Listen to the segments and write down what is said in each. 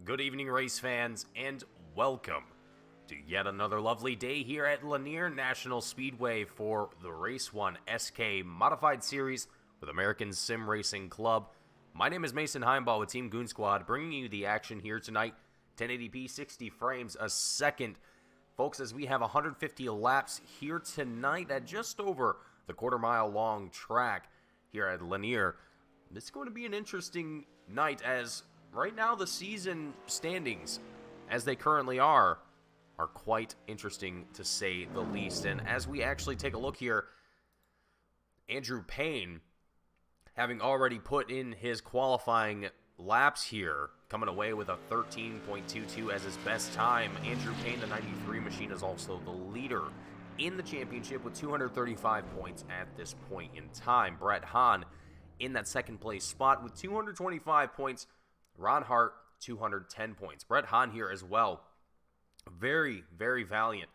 Good evening, race fans, and welcome to yet another lovely day here at Lanier National Speedway for the Race1 SK Modified Series with American Sim Racing Club. My name is Mason Heimbaugh with Team Goon Squad, bringing you the action here tonight. 1080p, 60 frames a second. Folks, as we have 150 laps here tonight at just over the quarter-mile long track here at Lanier. It's going to be an interesting night as right now the season standings, as they currently are quite interesting to say the least. And as we actually take a look here, Andrew Payne, having already put in his qualifying laps here, coming away with a 13.22 as his best time. Andrew Payne, the 93 machine, is also the leader in the championship with 235 points at this point in time. Brett Hahn in that second place spot with 225 points. Ron Hart, 210 points. Brett Hahn here as well. Very, very valiant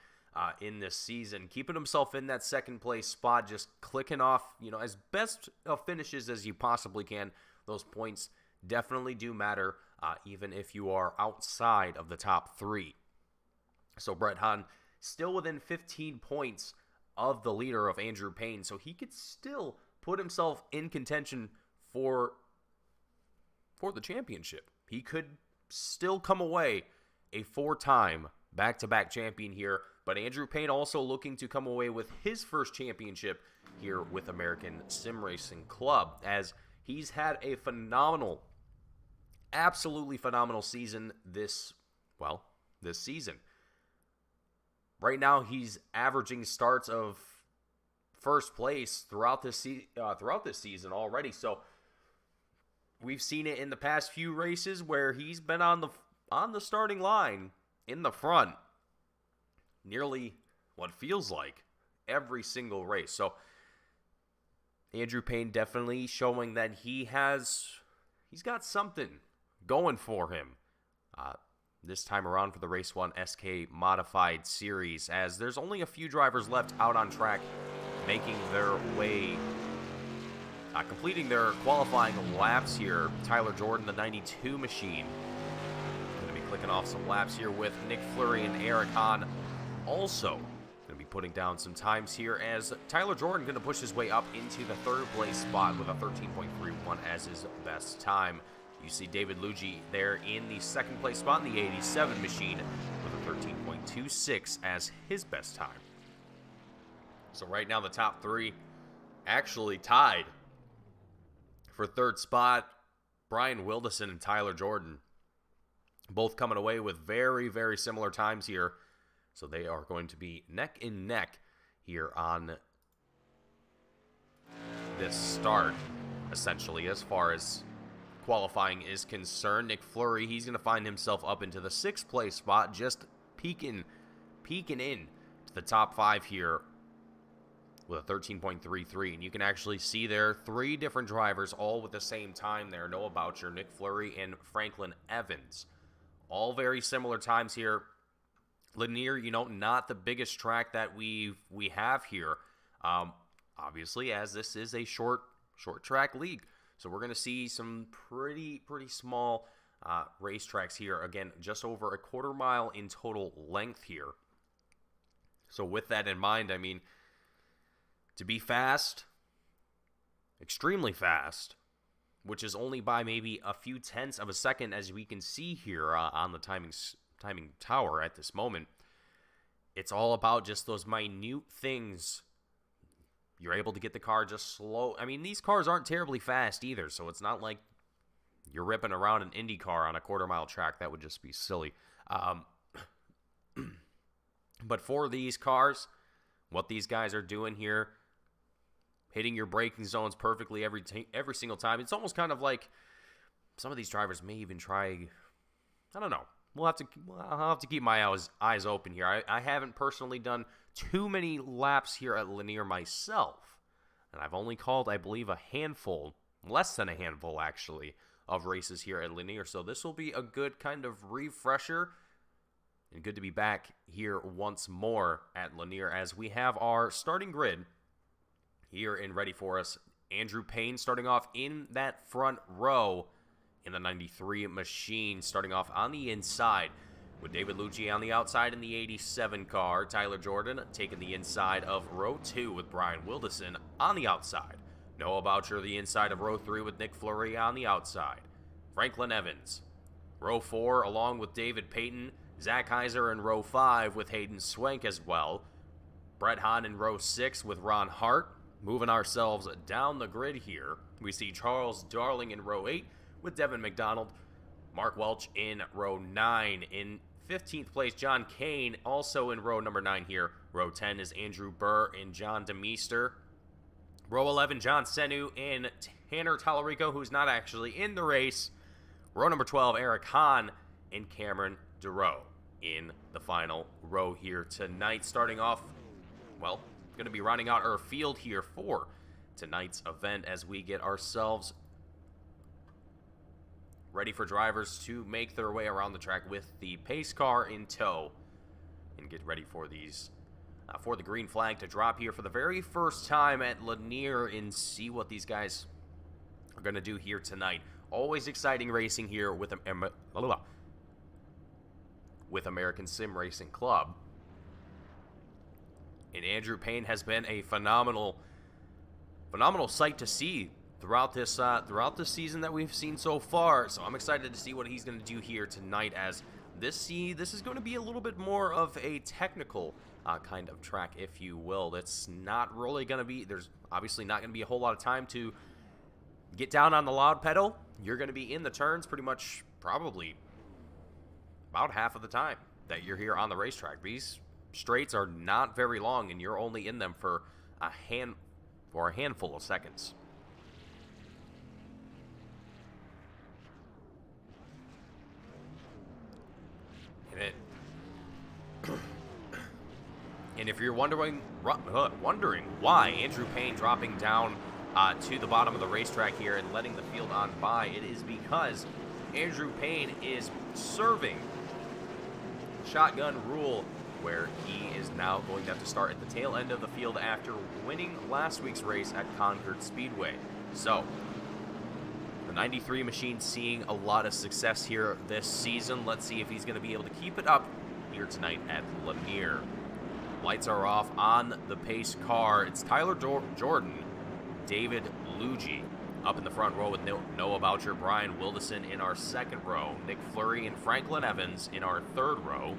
in this season. Keeping himself in that second place spot, just clicking off, as best of finishes as you possibly can. Those points definitely do matter, even if you are outside of the top three. So Brett Hahn still within 15 points of the leader of Andrew Payne, so he could still put himself in contention for the championship. He could still come away a four-time back-to-back champion here, but Andrew Payne also looking to come away with his first championship here with American Sim Racing Club, as he's had a phenomenal, absolutely phenomenal season this season. Right now, he's averaging starts of first place throughout this season already. So we've seen it in the past few races where he's been on the starting line in the front nearly what feels like every single race. So Andrew Payne definitely showing that he's got something going for him this time around for the Race1 SK Modified Series, as there's only a few drivers left out on track making their way, completing their qualifying laps here. Tyler Jordan, the 92 machine, going to be clicking off some laps here with Nick Fleury and Eric Hahn also going to be putting down some times here, as Tyler Jordan going to push his way up into the third place spot with a 13.31 as his best time. You see David Luigi there in the second place spot in the 87 machine with a 13.26 as his best time. So right now the top three actually tied for third spot. Brian Wilderson and Tyler Jordan both coming away with very, very similar times here. So they are going to be neck and neck here on this start, essentially, as far as qualifying is concerned. Nick Fleury, he's going to find himself up into the sixth place spot, just peeking in to the top five here with a 13.33, and you can actually see there three different drivers all with the same time there. Noah Boucher, Nick Fleury, and Franklin Evans, all very similar times here. Lanier, not the biggest track that we have here, obviously, as this is a short track league. So we're going to see some pretty small racetracks here. Again, just over a quarter mile in total length here. So with that in mind, I mean, to be fast, extremely fast, which is only by maybe a few tenths of a second, as we can see here on the timing tower at this moment. It's all about just those minute things. You're able to get the car just slow. I mean, these cars aren't terribly fast either, so it's not like you're ripping around an Indy car on a quarter-mile track. That would just be silly. But for these cars, what these guys are doing here, hitting your braking zones perfectly every single time, it's almost kind of like some of these drivers may even try, I don't know. I'll have to keep my eyes open here. I haven't personally done too many laps here at Lanier myself, and I've only called, I believe, a handful, less than a handful actually, of races here at Lanier. So this will be a good kind of refresher, and good to be back here once more at Lanier, as we have our starting grid here and ready for us. Andrew Payne starting off in that front row in the 93 machine, starting off on the inside with David Lucci on the outside in the 87 car. Tyler Jordan taking the inside of row 2 with Brian Wildison on the outside. Noah Boucher the inside of row 3 with Nick Fleury on the outside. Franklin Evans, row 4 along with David Payton. Zach Heiser in row 5 with Hayden Swank as well. Brett Hahn in row 6 with Ron Hart. Moving ourselves down the grid here, we see Charles Darling in row 8 with Devin McDonald. Mark Welch in row 9. In 15th place, John Kane also in row number 9 here. Row 10 is Andrew Burr and John DeMeester. Row 11, John Senu and Tanner Tallarico, who's not actually in the race. Row number 12, Eric Hahn and Cameron DeRoe in the final row here tonight. Starting off, well, going to be rounding out our field here for tonight's event as we get ourselves ready for drivers to make their way around the track with the pace car in tow and get ready for these for the green flag to drop here for the very first time at Lanier and see what these guys are going to do here tonight. Always exciting racing here with American Sim Racing Club. And Andrew Payne has been a phenomenal sight to see throughout this season that we've seen so far. So I'm excited to see what he's going to do here tonight, as this is going to be a little bit more of a technical kind of track, if you will. That's not really going to be, there's obviously not going to be a whole lot of time to get down on the loud pedal. You're going to be in the turns pretty much probably about half of the time that you're here on the racetrack. These straights are not very long, and you're only in them for a handful of seconds. And if you're wondering why Andrew Payne dropping down to the bottom of the racetrack here and letting the field on by, it is because Andrew Payne is serving shotgun rule, where he is now going to have to start at the tail end of the field after winning last week's race at Concord Speedway. So, the 93 machine seeing a lot of success here this season. Let's see if he's going to be able to keep it up here tonight at Lanier. Lights are off on the pace car. It's Tyler Jordan, David Luigi up in the front row with Noah Boucher, Brian Wildison in our second row, Nick Fleury and Franklin Evans in our third row.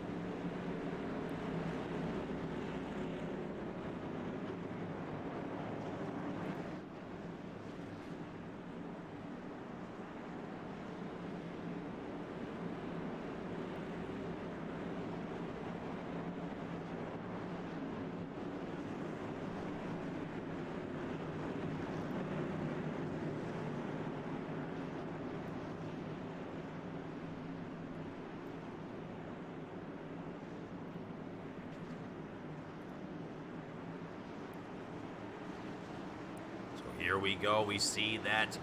Here we go. We see that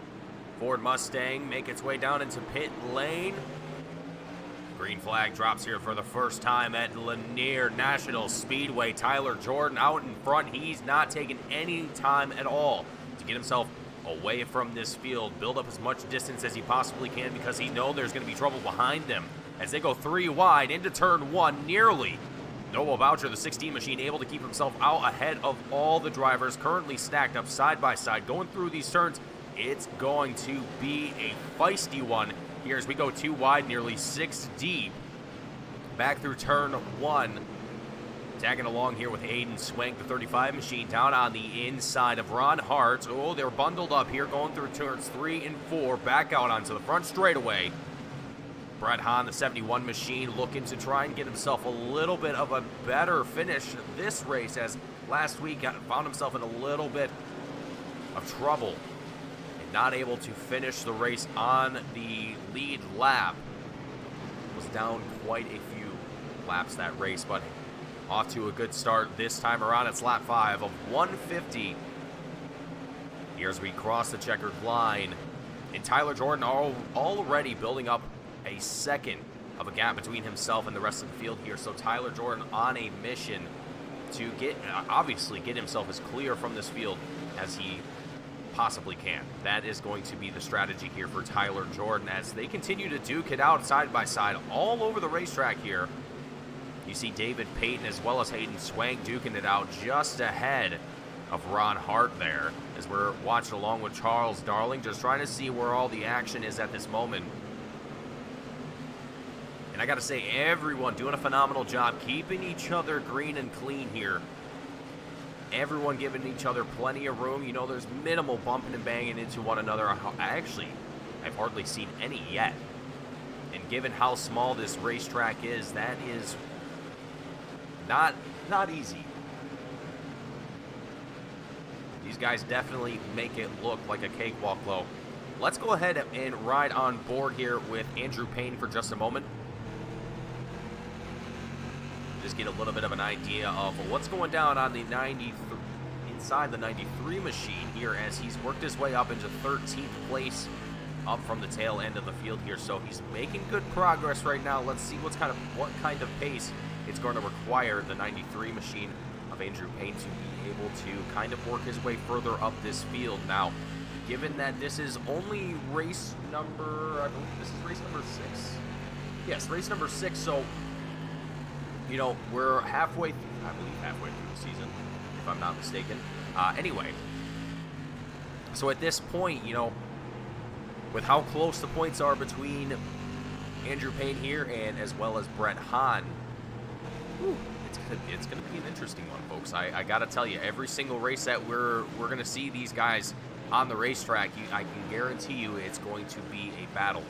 Ford Mustang make its way down into pit lane. Green flag drops here for the first time at Lanier National Speedway. Tyler Jordan out in front. He's not taking any time at all to get himself away from this field. Build up as much distance as he possibly can, because he knows there's going to be trouble behind them as they go 3 wide into turn 1 nearly. Noah Boucher, the 16 machine, able to keep himself out ahead of all the drivers currently stacked up side by side. Going through these turns, it's going to be a feisty one here as we go 2 wide, nearly 6 deep. Back through turn 1. Tagging along here with Hayden Swank, the 35 machine, down on the inside of Ron Hart. Oh, they're bundled up here going through turns 3 and 4. Back out onto the front straightaway. Brett Hahn, the 71 machine, looking to try and get himself a little bit of a better finish this race, as last week found himself in a little bit of trouble and not able to finish the race on the lead lap. Was down quite a few laps that race, but off to a good start this time around. It's lap 5 of 150. Here as we cross the checkered line, and Tyler Jordan already building up a second of a gap between himself and the rest of the field here. So Tyler Jordan on a mission to obviously get himself as clear from this field as he possibly can. That is going to be the strategy here for Tyler Jordan as they continue to duke it out side by side all over the racetrack here. You see David Payton as well as Hayden Swank duking it out just ahead of Ron Hart there as we're watching along with Charles Darling, just trying to see where all the action is at this moment. And I got to say, everyone doing a phenomenal job keeping each other green and clean here. Everyone giving each other plenty of room. You know, there's minimal bumping and banging into one another. I've hardly seen any yet. And given how small this racetrack is, that is not easy. These guys definitely make it look like a cakewalk, though. Let's go ahead and ride on board here with Andrew Payne for just a moment. Just get a little bit of an idea of what's going down on the 93, inside the 93 machine here as he's worked his way up into 13th place up from the tail end of the field here. So he's making good progress right now. Let's see what kind of pace it's going to require the 93 machine of Andrew Payne to be able to kind of work his way further up this field. Now, given that this is only race number, I believe this is race number 6. Yes, race number 6, so you know, we're halfway through the season, if I'm not mistaken. Anyway, so at this point, you know, with how close the points are between Andrew Payne here and as well as Brett Hahn, it's gonna be an interesting one, folks. I gotta tell you, every single race that we're gonna see these guys on the racetrack, I can guarantee you it's going to be a battle,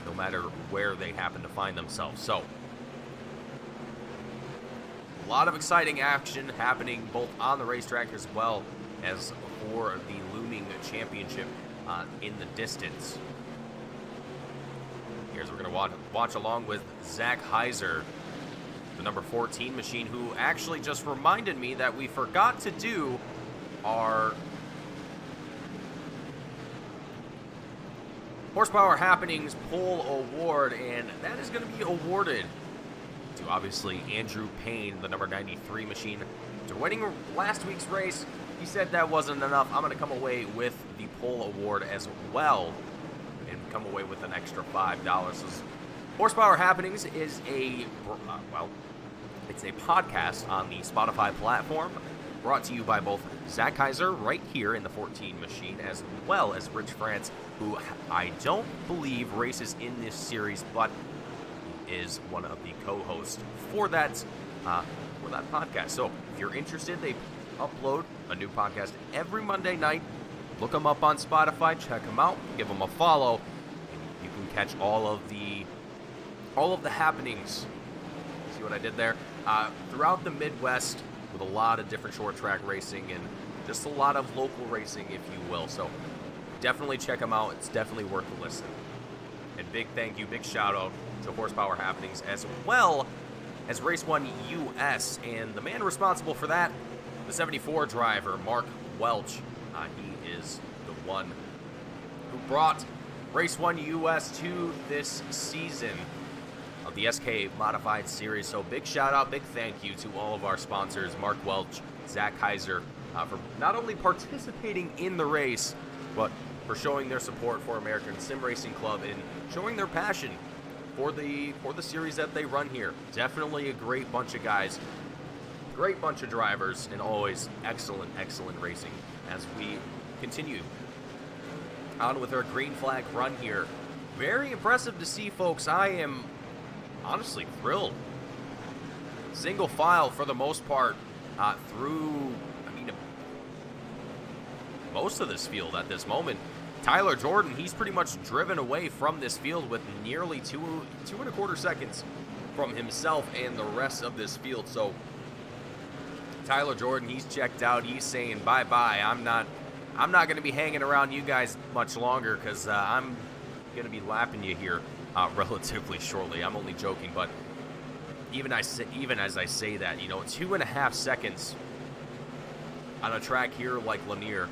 no matter where they happen to find themselves. So, a lot of exciting action happening both on the racetrack as well as for the looming championship in the distance. Here's we're going to watch along with Zach Heiser, the number 14 machine, who actually just reminded me that we forgot to do our Horsepower Happenings Pole Award, and that is going to be awarded to obviously Andrew Payne, the number 93 machine. After winning last week's race, he said that wasn't enough. I'm going to come away with the pole award as well and come away with an extra $5. So Horsepower Happenings is it's a podcast on the Spotify platform brought to you by both Zach Kaiser right here in the 14 machine as well as Rich France, who I don't believe races in this series, but is one of the co-hosts for that podcast. So if you're interested, they upload a new podcast every Monday night. Look them up on Spotify, check them out, give them a follow, and you can catch all of the happenings. See what I did there? Throughout the Midwest with a lot of different short track racing and just a lot of local racing, if you will. So definitely check them out. It's definitely worth a listen. And big thank you, big shout out to Horsepower Happenings as well as Race1 US, and the man responsible for that, the 74 driver, Mark Welch. He is the one who brought Race1 US to this season of the SK Modified Series. So big shout out, big thank you to all of our sponsors, Mark Welch, Zach Kaiser, for not only participating in the race, but for showing their support for American Sim Racing Club and showing their passion for the series that they run here. Definitely a great bunch of guys, great bunch of drivers, and always excellent racing as we continue on with our green flag run here. Very impressive to see, folks. I am honestly thrilled. Single file for the most part through, most of this field at this moment. Tyler Jordan, he's pretty much driven away from this field with nearly 2.25 seconds from himself and the rest of this field. So Tyler Jordan, he's checked out. He's saying bye-bye. I'm not going to be hanging around you guys much longer because I'm going to be lapping you here relatively shortly. I'm only joking, but even as I say that, 2.5 seconds on a track here like Lanier,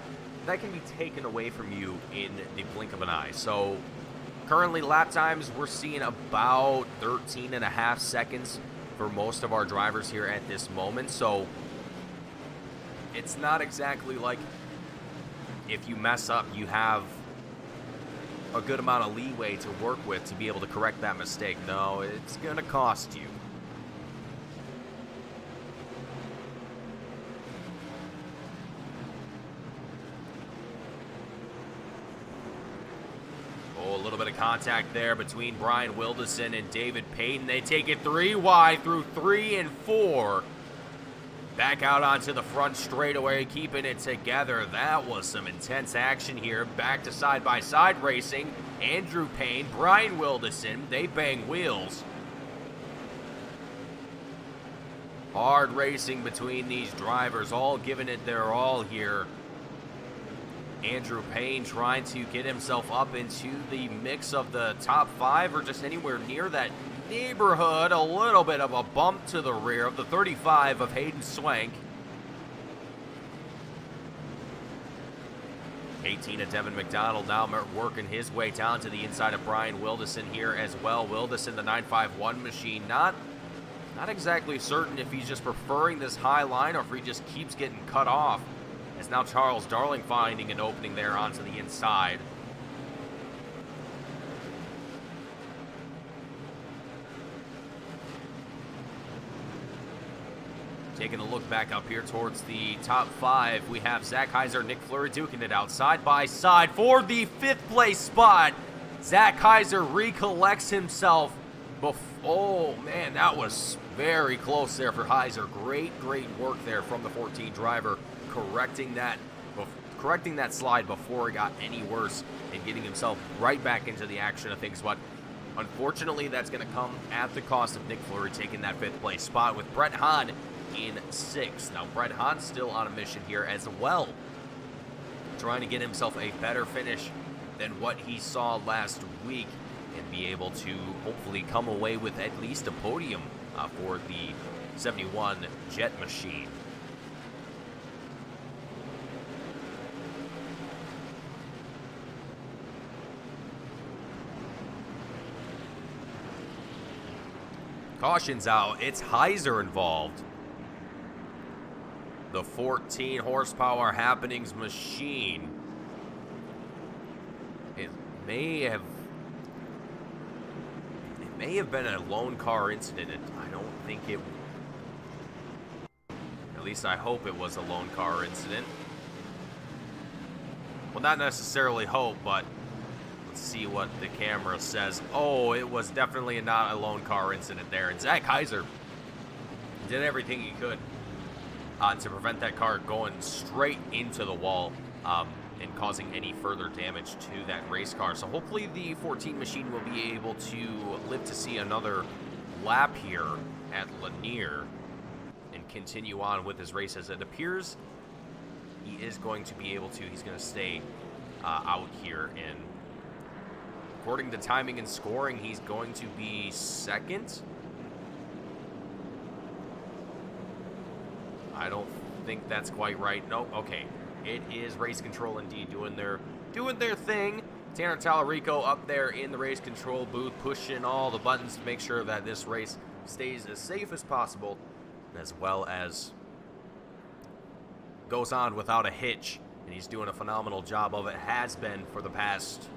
that can be taken away from you in the blink of an eye. So currently lap times, we're seeing about 13.5 seconds for most of our drivers here at this moment. So it's not exactly like if you mess up, you have a good amount of leeway to work with to be able to correct that mistake. No, it's going to cost you. Oh, a little bit of contact there between Brian Wildison and David Payton. They take it 3 wide through 3 and 4. Back out onto the front straightaway, keeping it together. That was some intense action here. Back to side-by-side racing. Andrew Payne, Brian Wildison, they bang wheels. Hard racing between these drivers, all giving it their all here. Andrew Payne trying to get himself up into the mix of the top 5 or just anywhere near that neighborhood. A little bit of a bump to the rear of the 35 of Hayden Swank. 18 of Devin McDonald now working his way down to the inside of Brian Wildison here as well. Wildison, the 951 machine, not exactly certain if he's just preferring this high line or if he just keeps getting cut off. As now Charles Darling finding an opening there onto the inside. Taking a look back up here towards the top 5, we have Zach Heiser, Nick Fleury duking it out side by side for the 5th place spot. Zach Heiser recollects himself. Oh man, that was very close there for Heiser. Great work there from the 14 driver, correcting that slide before it got any worse and getting himself right back into the action of things. But unfortunately, that's going to come at the cost of Nick Fleury taking that 5th place spot with Brett Hahn in 6th. Now, Brett Hahn's still on a mission here as well, trying to get himself a better finish than what he saw last week and be able to hopefully come away with at least a podium for the 71 Jet machine. Caution's out. It's Heiser involved. The 14 horsepower Happenings machine. It may have been a lone car incident. I don't think it, at least I hope it was a lone car incident. Well, not necessarily hope, but let's see what the camera says. Oh, it was definitely not a lone car incident there. And Zach Heiser did everything he could to prevent that car going straight into the wall and causing any further damage to that race car. So hopefully the 14 machine will be able to live to see another lap here at Lanier and continue on with his race, as it appears he is going to be able to. He's going to stay out here, and according to timing and scoring, he's going to be 2nd. I don't think that's quite right. Nope. Okay. It is race control indeed doing their thing. Tanner Tallarico up there in the race control booth, pushing all the buttons to make sure that this race stays as safe as possible, as well as goes on without a hitch. And he's doing a phenomenal job of it. Has been for the past,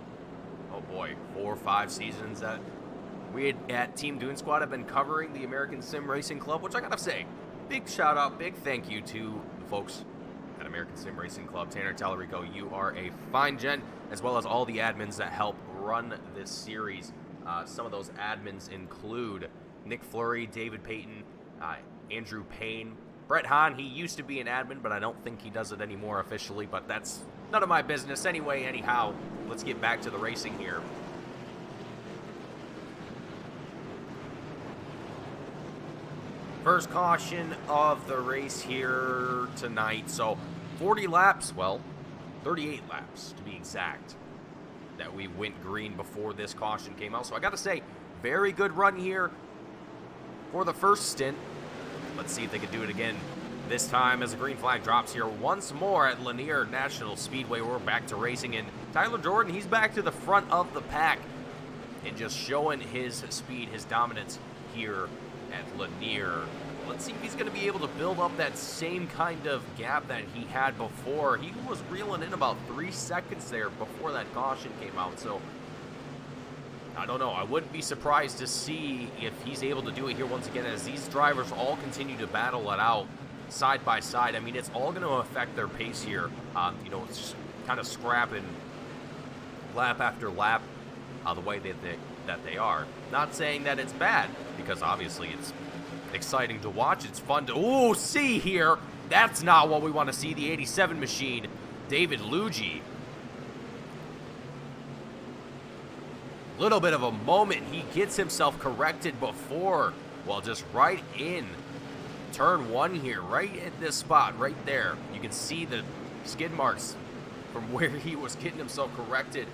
oh boy, 4 or 5 seasons that we at Team Goon Squad have been covering the American Sim Racing Club, which I gotta say, big shout out, big thank you to the folks at American Sim Racing Club. Tanner Tallarico, you are a fine gent, as well as all the admins that help run this series. Some of those admins include Nick Fleury, David Payton, Andrew Payne, Brett Hahn. He used to be an admin, but I don't think he does it anymore officially, but that's none of my business anyway. Anyhow, let's get back to the racing here. First caution of the race here tonight. So 40 laps, well, 38 laps to be exact, that we went green before this caution came out. So I got to say, very good run here for the first stint. Let's see if they can do it again this time as the green flag drops here once more at Lanier National Speedway. We're back to racing, and Tyler Jordan, he's back to the front of the pack and just showing his speed, his dominance here at Lanier. let's see if he's going to be able to build up that same kind of gap that he had before. He was reeling in about 3 seconds there before that caution came out, so I don't know. I wouldn't be surprised to see if he's able to do it here once again as these drivers all continue to battle it out side by side. I mean, it's all going to affect their pace here. You know, it's just kind of scrapping lap after lap the way that they are. Not saying that it's bad, because obviously it's exciting to watch. It's fun to see here. That's not what we want to see. The 87 machine, David Luigi. Little bit of a moment. He gets himself corrected before, well, just right in turn 1 here, right at this spot, right there. You can see the skid marks from where he was getting himself corrected.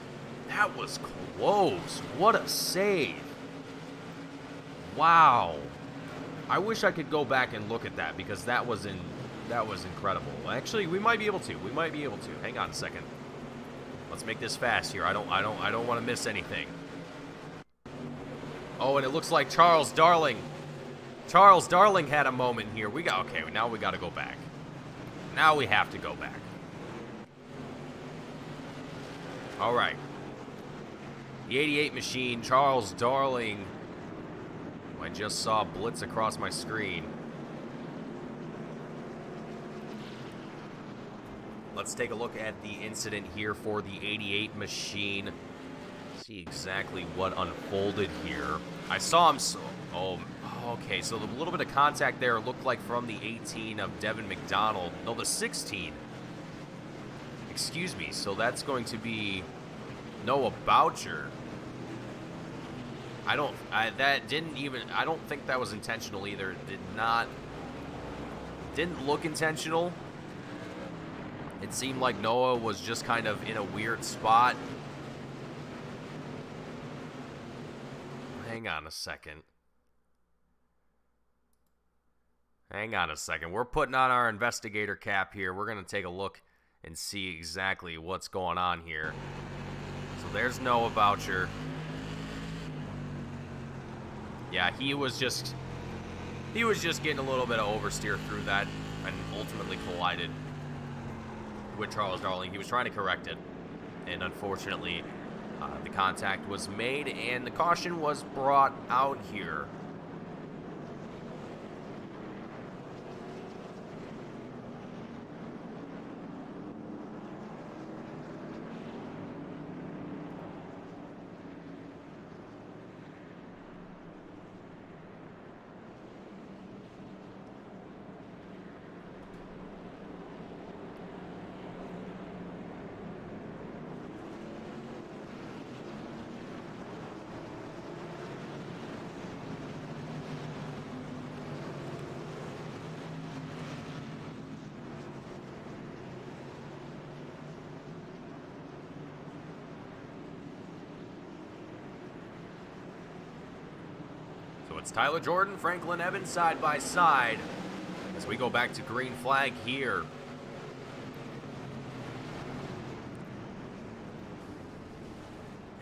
That was close. What a save. Wow. I wish I could go back and look at that, because that was incredible. Actually, we might be able to. Hang on a second. Let's make this fast here. I don't want to miss anything. Oh, and it looks like Charles Darling had a moment here. Okay, now we got to go back. Now we have to go back. All right. The 88 machine, Charles Darling. I just saw a blitz across my screen. Let's take a look at the incident here for the 88 machine. See exactly what unfolded here. I saw him. Okay, so the little bit of contact there looked like from the 18 of Devin McDonald. No, the 16. Excuse me. So that's going to be Noah Boucher. I don't think that was intentional either. It didn't look intentional. It seemed like Noah was just kind of in a weird spot. Hang on a second. We're putting on our investigator cap here. We're going to take a look and see exactly what's going on here. So there's Noah Boucher. Yeah, he was just getting a little bit of oversteer through that and ultimately collided with Charles Darling. He was trying to correct it, and unfortunately the contact was made and the caution was brought out here. It's Tyler Jordan, Franklin Evans side by side as we go back to green flag here.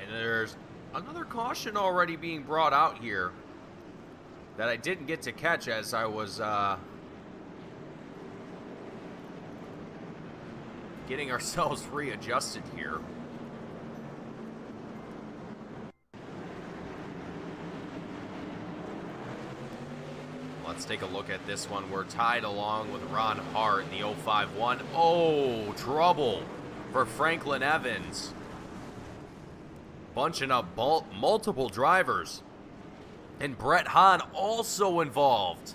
And there's another caution already being brought out here that I didn't get to catch as I was getting ourselves readjusted here. Let's take a look at this one. We're tied along with Ron Hart in the 051. Oh, trouble for Franklin Evans. Bunching up multiple drivers. And Brett Hahn also involved.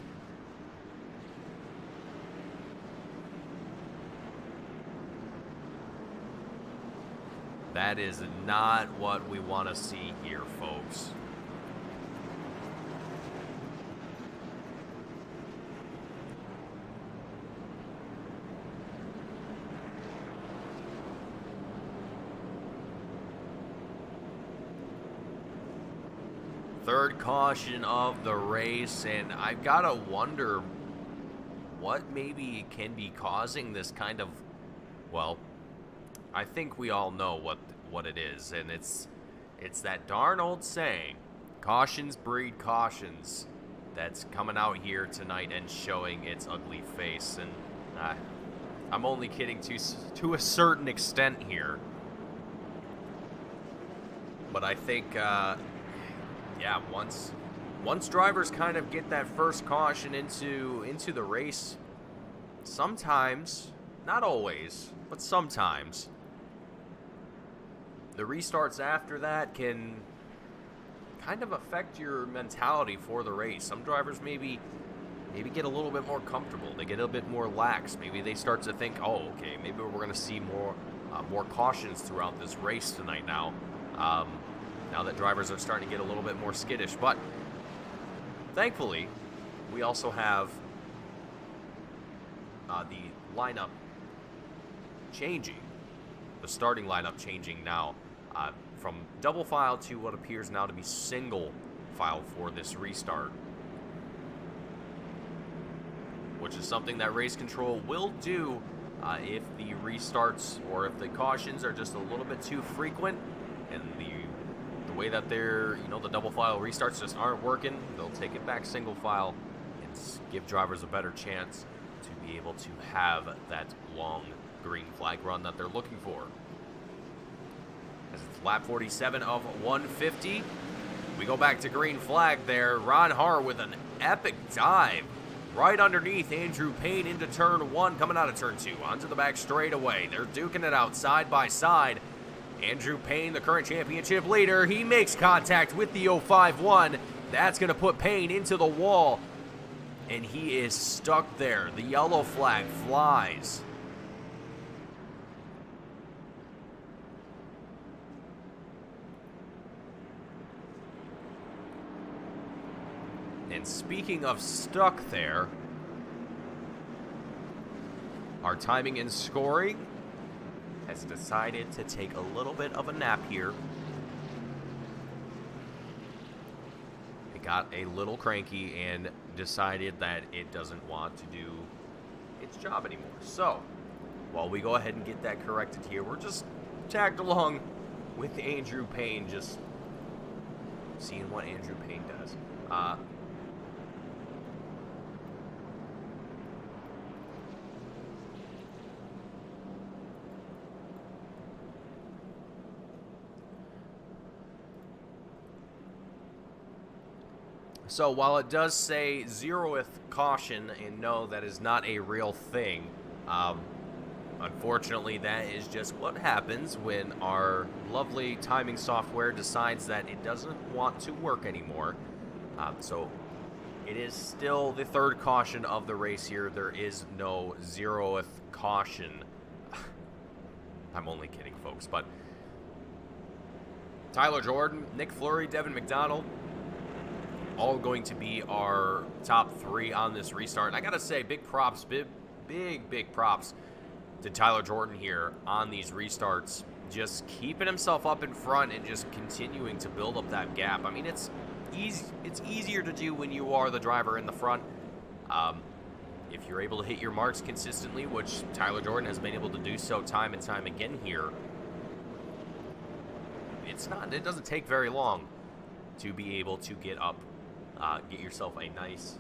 That is not what we want to see here, folks. Third caution of the race, and I've got to wonder what maybe can be causing this kind of, well, I think we all know what it is, and it's that darn old saying, cautions breed cautions. that's coming out here tonight and showing its ugly face. And I'm only kidding to a certain extent here. But I think, yeah, once drivers kind of get that first caution into the race, sometimes, not always, but sometimes, the restarts after that can kind of affect your mentality for the race. Some drivers maybe get a little bit more comfortable. They get a bit more lax. Maybe they start to think, oh, okay, maybe we're going to see more cautions throughout this race tonight now. Now that drivers are starting to get a little bit more skittish. But thankfully, we also have the lineup changing, the starting lineup changing now from double file to what appears now to be single file for this restart, which is something that race control will do if the restarts or if the cautions are just a little bit too frequent and the way that they're, the double file restarts just aren't working. They'll take it back single file and give drivers a better chance to be able to have that long green flag run that they're looking for. As it's lap 47 of 150, we go back to green flag there. Ron Haar with an epic dive right underneath Andrew Payne into turn 1, coming out of turn 2 onto the back straightaway. They're duking it out side by side. Andrew Payne, the current championship leader, he makes contact with the 051. That's going to put Payne into the wall, and he is stuck there. The yellow flag flies. And speaking of stuck there, our timing and scoring has decided to take a little bit of a nap here. It got a little cranky and decided that it doesn't want to do its job anymore. So, while we go ahead and get that corrected here, we're just tagged along with Andrew Payne, just seeing what Andrew Payne does. So while it does say 0th caution, and no, that is not a real thing, unfortunately that is just what happens when our lovely timing software decides that it doesn't want to work anymore. So it is still the 3rd caution of the race here. There is no 0th caution. I'm only kidding, folks, but Tyler Jordan, Nick Fleury, Devin McDonald, all going to be our top 3 on this restart. And I gotta say, big props, big props to Tyler Jordan here on these restarts. Just keeping himself up in front and just continuing to build up that gap. I mean, it's easier to do when you are the driver in the front. If you're able to hit your marks consistently, which Tyler Jordan has been able to do so time and time again here, it doesn't take very long to be able to get yourself a nice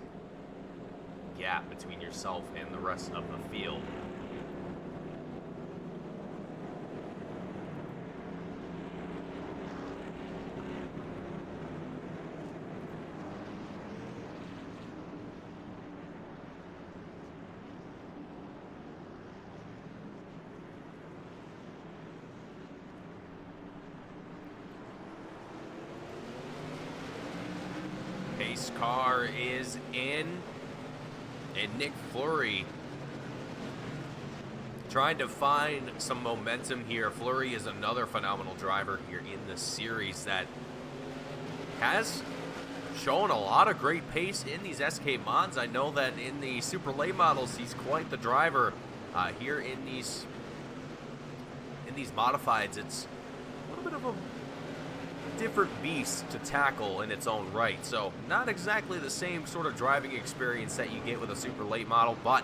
gap between yourself and the rest of the field. Pace car is in, and Nick Fleury trying to find some momentum here. Fleury is another phenomenal driver here in the series that has shown a lot of great pace in these SK mods. I know that in the super late models, he's quite the driver. Here in these modifieds, it's a little bit of a different beast to tackle in its own right. So not exactly the same sort of driving experience that you get with a super late model, but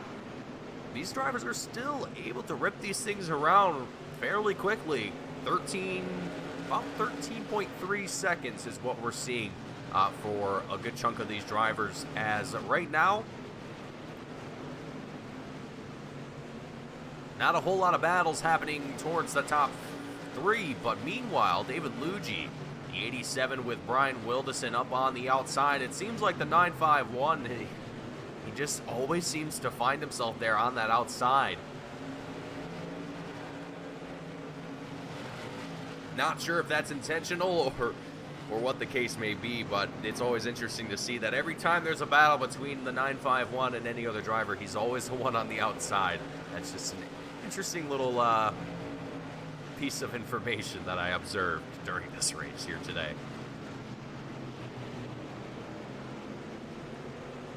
these drivers are still able to rip these things around fairly quickly. About 13.3 seconds is what we're seeing for a good chunk of these drivers, as right now, not a whole lot of battles happening towards the top 3, but meanwhile, David Luigi, the 87 with Brian Wilderson up on the outside. It seems like the 951, he just always seems to find himself there on that outside. Not sure if that's intentional or what the case may be, but it's always interesting to see that every time there's a battle between the 951 and any other driver, he's always the one on the outside. That's just an interesting little piece of information that I observed during this race here today.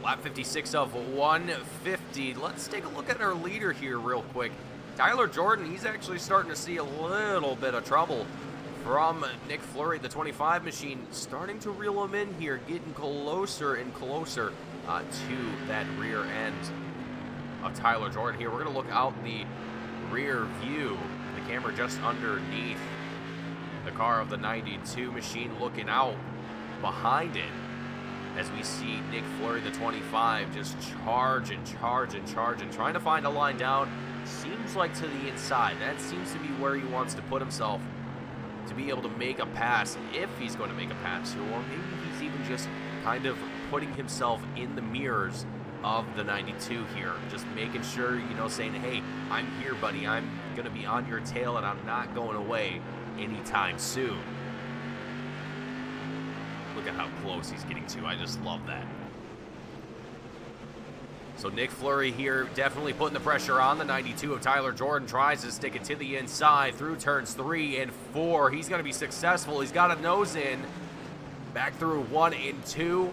Lap 56 of 150. Let's take a look at our leader here real quick. Tyler Jordan, he's actually starting to see a little bit of trouble from Nick Fleury, the 25 machine, starting to reel him in here, getting closer and closer to that rear end of Tyler Jordan here. We're going to look out the rear view, the camera just underneath the car of the 92 machine, looking out behind it as we see Nick Fleury, the 25, just charging, trying to find a line down. Seems like to the inside. That seems to be where he wants to put himself to be able to make a pass, if he's going to make a pass here, or maybe he's even just kind of putting himself in the mirrors of the 92 here, just making sure, you know, saying, hey, I'm here, buddy, I'm going to be on your tail and I'm not going away anytime soon. Look at how close he's getting to. I just love that. So Nick Fleury here definitely putting the pressure on the 92 of Tyler Jordan. Tries to stick it to the inside through turns 3 and 4. He's going to be successful. He's got a nose in. Back through 1 and 2.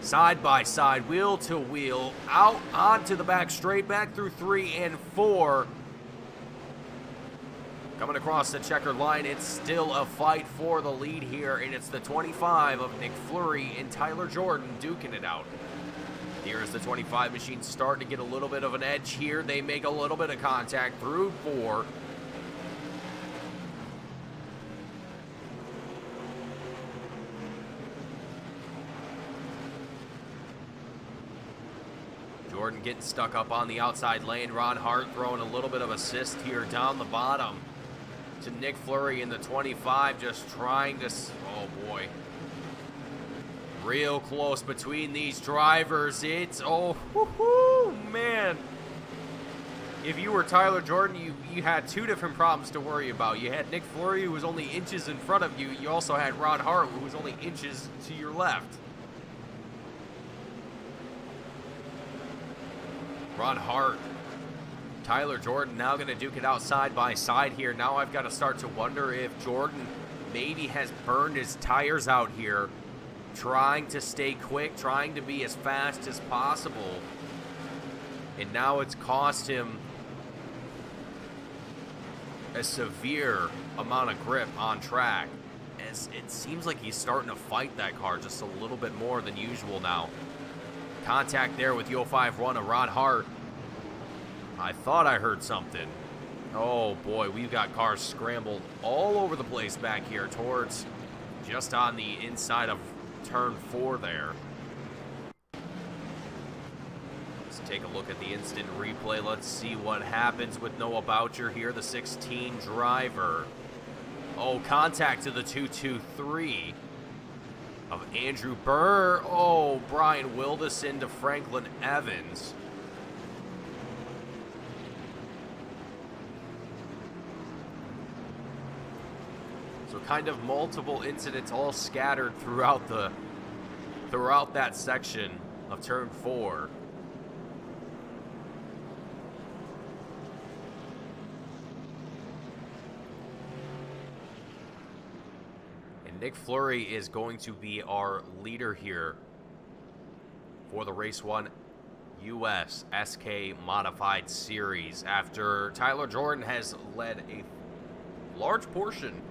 Side by side, wheel to wheel. Out onto the back straight. Back through 3 and 4. Coming across the checkered line, it's still a fight for the lead here. And it's the 25 of Nick Fleury and Tyler Jordan duking it out. Here's the 25 machine starting to get a little bit of an edge here. They make a little bit of contact through 4. Jordan getting stuck up on the outside lane. Ron Hart throwing a little bit of assist here down the bottom to Nick Fleury in the 25, just trying to, oh boy. Real close between these drivers. It's, oh, man. If you were Tyler Jordan, you had 2 different problems to worry about. You had Nick Fleury, who was only inches in front of you. You also had Ron Hart, who was only inches to your left. Ron Hart, Tyler Jordan now going to duke it out side by side here. Now I've got to start to wonder if Jordan maybe has burned his tires out here, trying to stay quick, trying to be as fast as possible. And now it's cost him a severe amount of grip on track, as it seems like he's starting to fight that car just a little bit more than usual now. Contact there with the 051 of Ron Hart. I thought I heard something. Oh boy, we've got cars scrambled all over the place back here towards just on the inside of turn 4 there. Let's take a look at the instant replay. Let's see what happens with Noah Boucher here, the 16 driver. Oh, contact to the 223 of Andrew Burr. Oh, Brian Wilderson to Franklin Evans. So kind of multiple incidents all scattered throughout that section of turn 4. And Nick Fleury is going to be our leader here for the Race 1 US SK Modified Series, after Tyler Jordan has led a large portion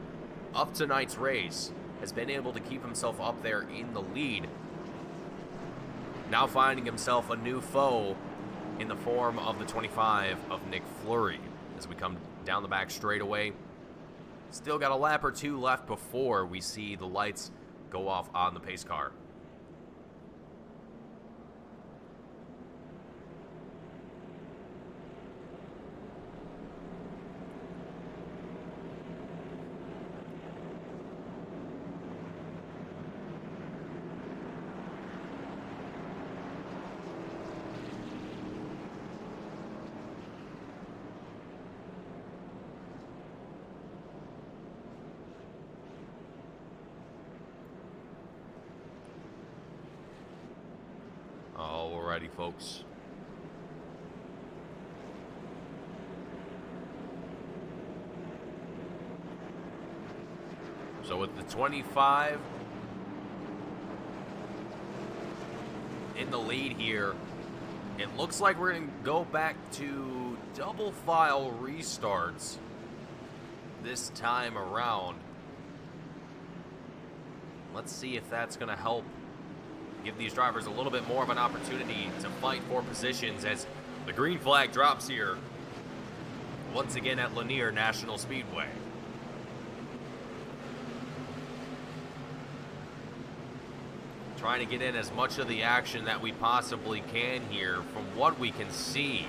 of tonight's race, has been able to keep himself up there in the lead. Now finding himself a new foe in the form of the 25 of Nick Fleury. As we come down the back straightaway, still got a lap or two left before we see the lights go off on the pace car. Alrighty, folks. So with the 25 in the lead here, it looks like we're going to go back to double file restarts this time around. Let's see if that's going to help give these drivers a little bit more of an opportunity to fight for positions as the green flag drops here once again at Lanier National Speedway. Trying to get in as much of the action that we possibly can here from what we can see.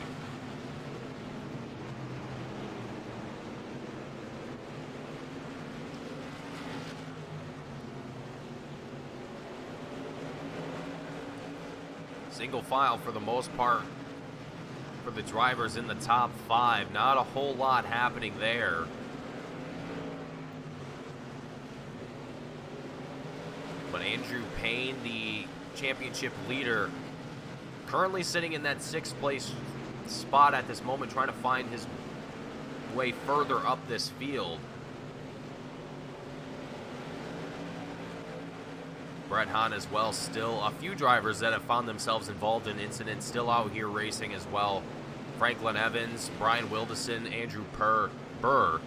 Single file for the most part for the drivers in the top 5. Not a whole lot happening there. But Andrew Payne, the championship leader, currently sitting in that 6th place spot at this moment, trying to find his way further up this field. Brett Hahn as well, still a few drivers that have found themselves involved in incidents still out here racing as well. Franklin Evans, Brian Wildison, Andrew Burr.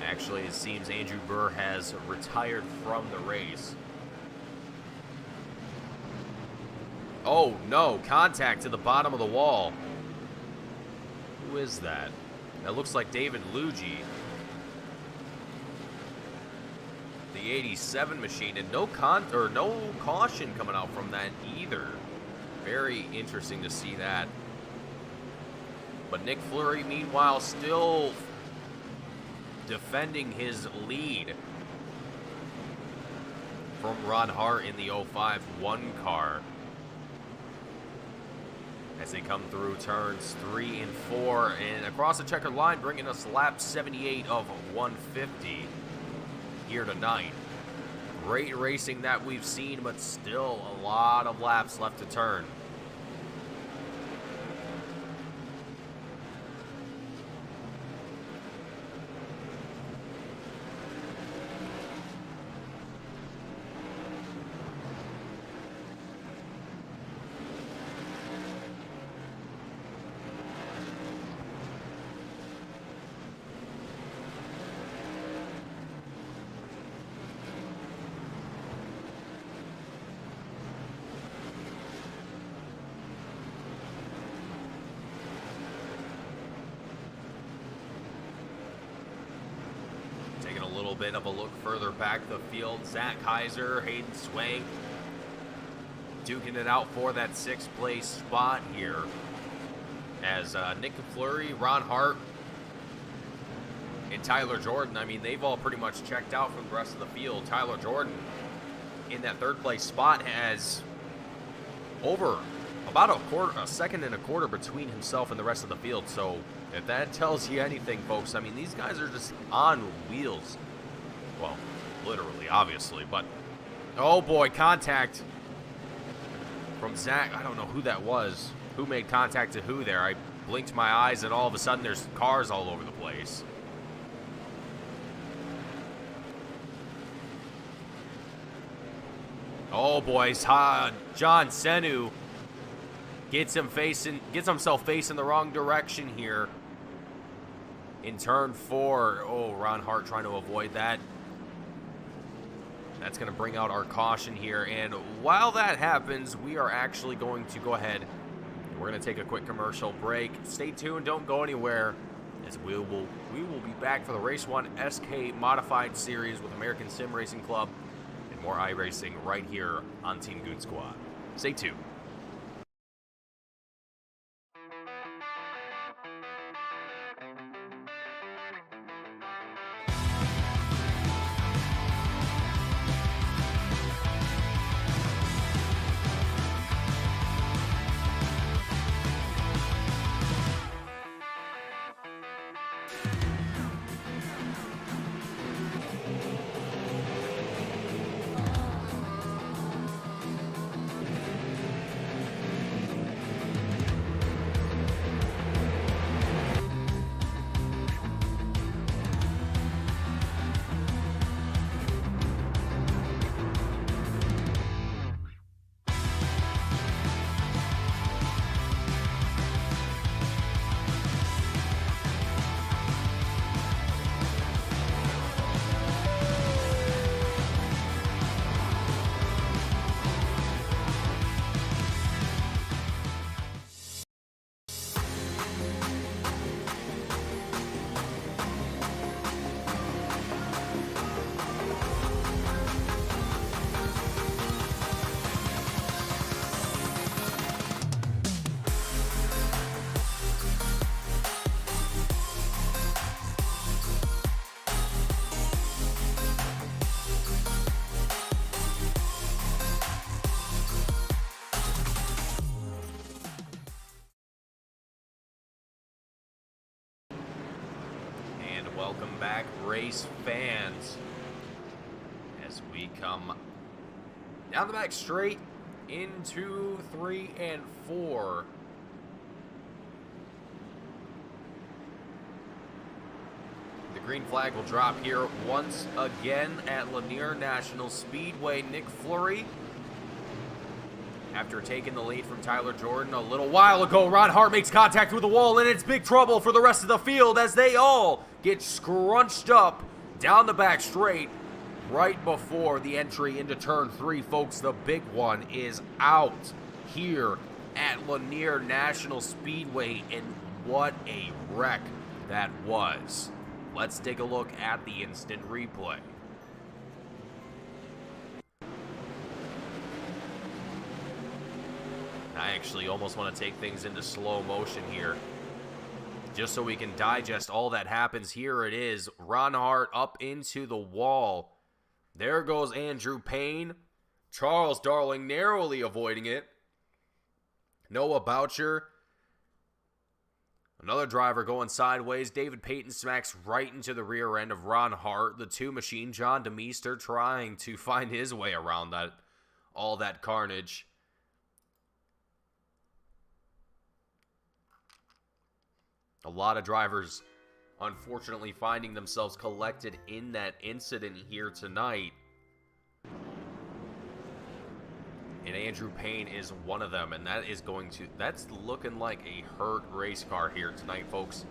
Actually, it seems Andrew Burr has retired from the race. Oh no, contact to the bottom of the wall. Who is that? That looks like David Luigi. The 87 machine, and no caution coming out from that either. Very interesting to see that. But Nick Fleury, meanwhile, still defending his lead from Ron Hart in the 05-1 car as they come through turns 3 and 4 and across the checkered line, bringing us lap 78 of 150 here tonight. Great racing that we've seen, but still a lot of laps left to turn. Bit of a look further back the field. Zach Heiser, Hayden Swank duking it out for that 6th place spot here as Nick Fleury, Ron Hart, and Tyler Jordan, I mean, they've all pretty much checked out from the rest of the field. Tyler Jordan in that 3rd place spot has over about a second and a quarter between himself and the rest of the field. So if that tells you anything, folks, I mean, these guys are just on wheels. Well, literally, obviously, but oh boy, contact from Zach. I don't know who that was. Who made contact to who there? I blinked my eyes and all of a sudden there's cars all over the place. Oh boy, John Senu gets himself facing the wrong direction here in turn 4. Oh, Ron Hart trying to avoid that. That's going to bring out our caution here. And while that happens, we are actually going to go ahead. We're going to take a quick commercial break. Stay tuned. Don't go anywhere. as we will be back for the Race 1 SK Modified Series with American Sim Racing Club and more iRacing right here on Team Goon Squad. Stay tuned. Welcome back, race fans, as we come down the back straight into 3 and 4. The green flag will drop here once again at Lanier National Speedway. Nick Fleury, after taking the lead from Tyler Jordan a little while ago, Ron Hart makes contact with the wall, and it's big trouble for the rest of the field as they all get scrunched up down the back straight right before the entry into turn 3. Folks, the big one is out here at Lanier National Speedway, and what a wreck that was. Let's take a look at the instant replay. I actually almost want to take things into slow motion here, just so we can digest all that happens. Here it is. Ron Hart up into the wall. There goes Andrew Payne. Charles Darling narrowly avoiding it. Noah Boucher, another driver going sideways. David Payton smacks right into the rear end of Ron Hart. The two machine, John DeMeester, trying to find his way around all that carnage. A lot of drivers, unfortunately, finding themselves collected in that incident here tonight. And Andrew Payne is one of them, and that's looking like a hurt race car here tonight, folks.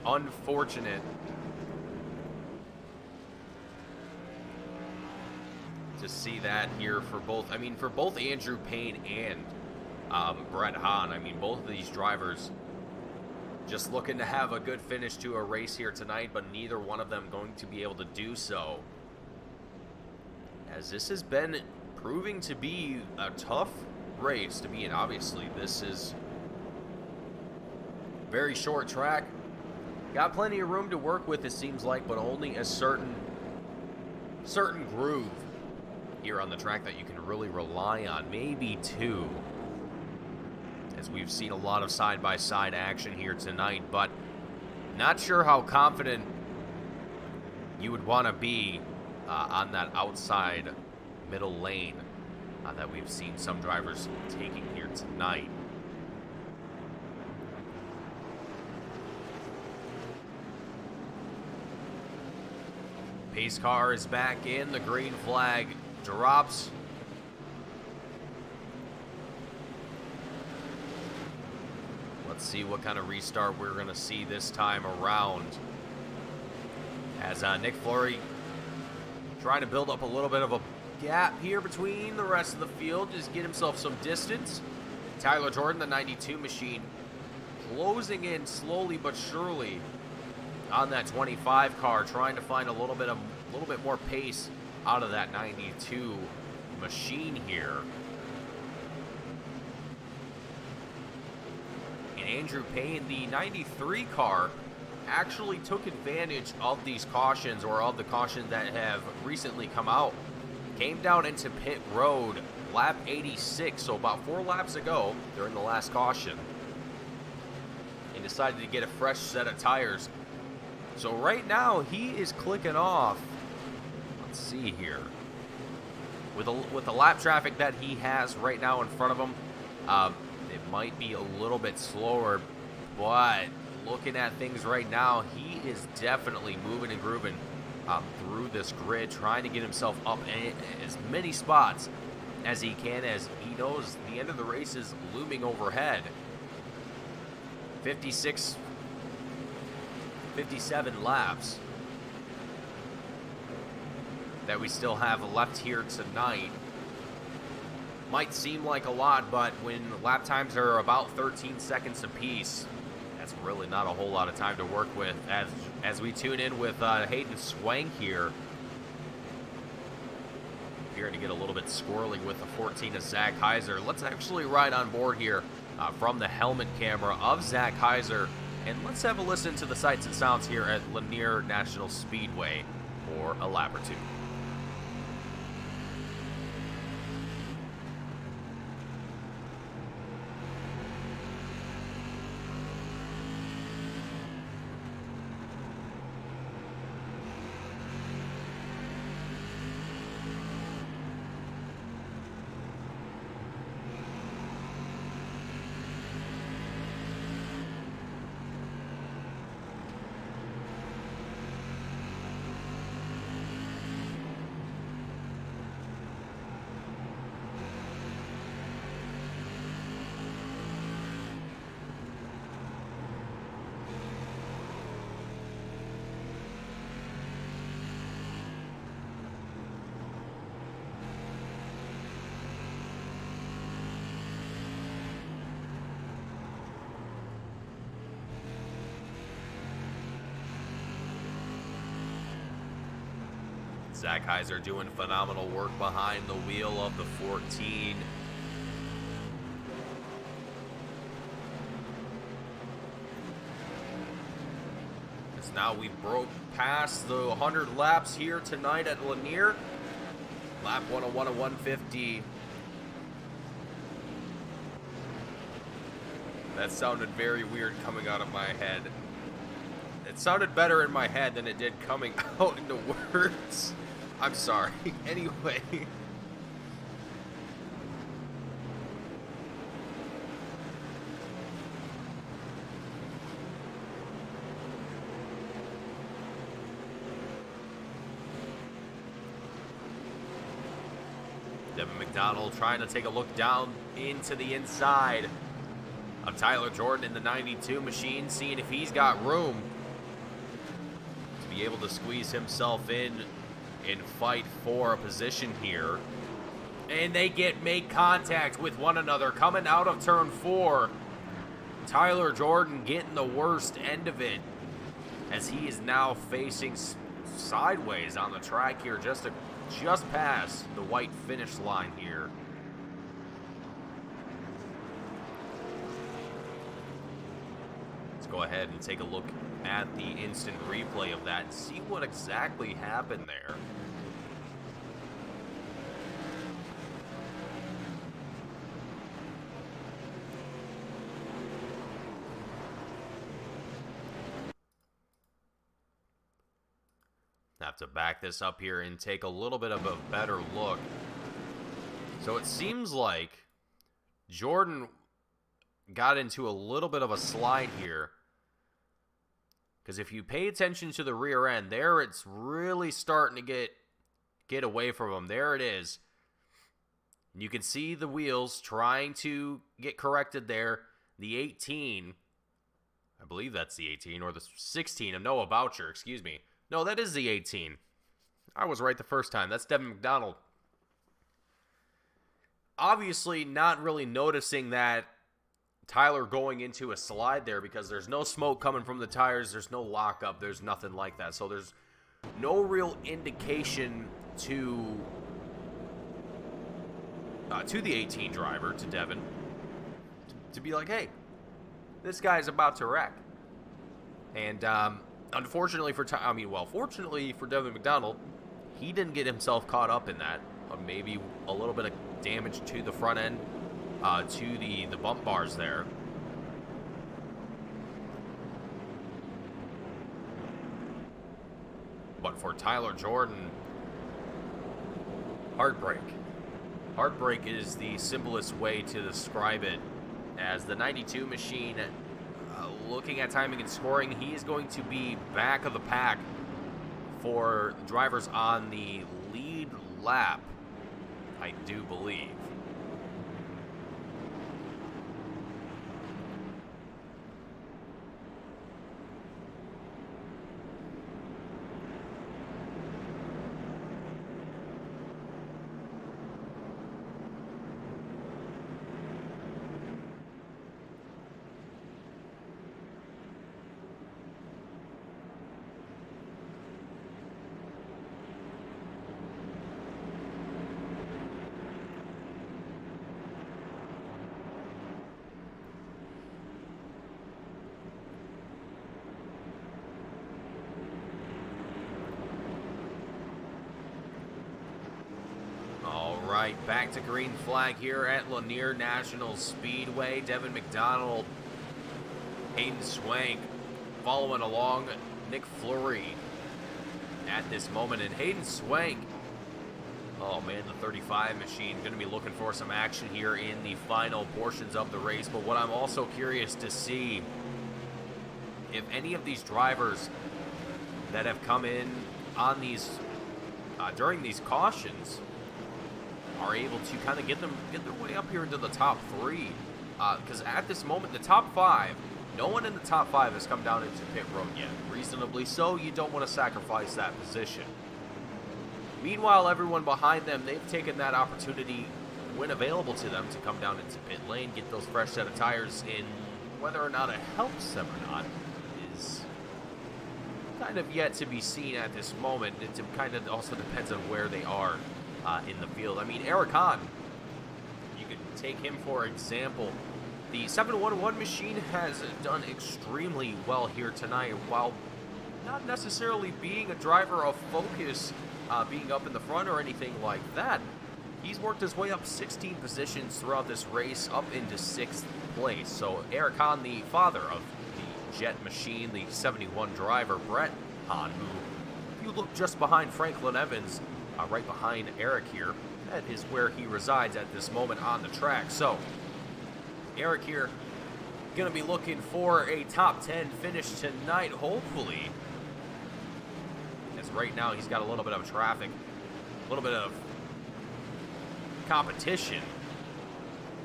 Unfortunate to see that here for both Andrew Payne and Brett Hahn. I mean, both of these drivers just looking to have a good finish to a race here tonight, but neither one of them going to be able to do so, as this has been proving to be a tough race to be in. Obviously, this is very short track. Got plenty of room to work with, it seems like, but only a certain groove here on the track that you can really rely on. Maybe two, as we've seen a lot of side-by-side action here tonight, but not sure how confident you would want to be on that outside middle lane that we've seen some drivers taking here tonight. Pace car is back in. The green flag drops. Let's see what kind of restart we're going to see this time around, as Nick Fleury trying to build up a little bit of a gap here between the rest of the field, just get himself some distance. Tyler Jordan, the 92 machine, closing in slowly but surely on that 25 car, trying to find a little bit more pace out of that 92 machine here. And Andrew Payne, the 93 car, actually took advantage of these cautions, or of the cautions that have recently come out. Came down into pit road lap 86, so about 4 laps ago during the last caution, and decided to get a fresh set of tires. So right now he is clicking off. Let's see here. With the lap traffic that he has right now in front of him, it might be a little bit slower, but looking at things right now, he is definitely moving and grooving through this grid, trying to get himself up in as many spots as he can, as he knows the end of the race is looming overhead. 57 laps that we still have left here tonight. Might seem like a lot, but when lap times are about 13 seconds apiece, that's really not a whole lot of time to work with. As we tune in with Hayden Swank here, appearing to get a little bit squirrely with the 14 of Zach Heiser. Let's actually ride on board here from the helmet camera of Zach Heiser, and let's have a listen to the sights and sounds here at Lanier National Speedway for a lap or two. Zach Heiser doing phenomenal work behind the wheel of the 14. As now we broke past the 100 laps here tonight at Lanier. Lap 101 and 150. That sounded very weird coming out of my head. It sounded better in my head than it did coming out into words. I'm sorry. Anyway. Devin McDonald trying to take a look down into the inside of Tyler Jordan in the 92 machine, seeing if he's got room to be able to squeeze himself in and fight for a position here. And they make contact with one another coming out of turn 4. Tyler Jordan getting the worst end of it, as he is now facing sideways on the track here, just past the white finish line here. Let's go ahead and take a look at the instant replay of that and see what exactly happened there. Have to back this up here and take a little bit of a better look. So it seems like Jordan got into a little bit of a slide here, because if you pay attention to the rear end there, it's really starting to get away from him. There it is. You can see the wheels trying to get corrected there. The 18, I believe that's the 18, or the 16 of Noah Boucher, excuse me. No, that is the 18. I was right the first time. That's Devin McDonald. Obviously not really noticing that Tyler going into a slide there because there's no smoke coming from the tires. There's no lockup. There's nothing like that. So there's no real indication to the 18 driver, to Devin, to be like, hey, this guy's about to wreck. And unfortunately for fortunately for Devin McDonald, he didn't get himself caught up in that. Maybe a little bit of damage to the front end, to the bump bars there. But for Tyler Jordan, heartbreak. Heartbreak is the simplest way to describe it, as the 92 machine, looking at timing and scoring, he is going to be back of the pack for drivers on the lead lap, I do believe. Right, back to green flag here at Lanier National Speedway. Devin McDonald, Hayden Swank following along Nick Fleury at this moment. And Hayden Swank, oh man, the 35 machine, going to be looking for some action here in the final portions of the race. But what I'm also curious to see, if any of these drivers that have come in on these during these cautions are able to kind of get their way up here into the top three, because at this moment, the top five, no one in the top five has come down into pit road yet. Reasonably so, you don't want to sacrifice that position. Meanwhile, everyone behind them, they've taken that opportunity when available to them to come down into pit lane, get those fresh set of tires in. Whether or not it helps them or not is kind of yet to be seen at this moment. It kind of also depends on where they are in the field. I mean, Eric Hahn, you could take him for example. The 711 machine has done extremely well here tonight, while not necessarily being a driver of focus, being up in the front or anything like that. He's worked his way up 16 positions throughout this race, up into 6th place. So Eric Hahn, the father of the Jet machine, the 71 driver, Brett Hahn, who, if you look just behind Franklin Evans, right behind Eric here, that is where he resides at this moment on the track. So Eric here going to be looking for a top 10 finish tonight, hopefully, as right now he's got a little bit of traffic, a little bit of competition.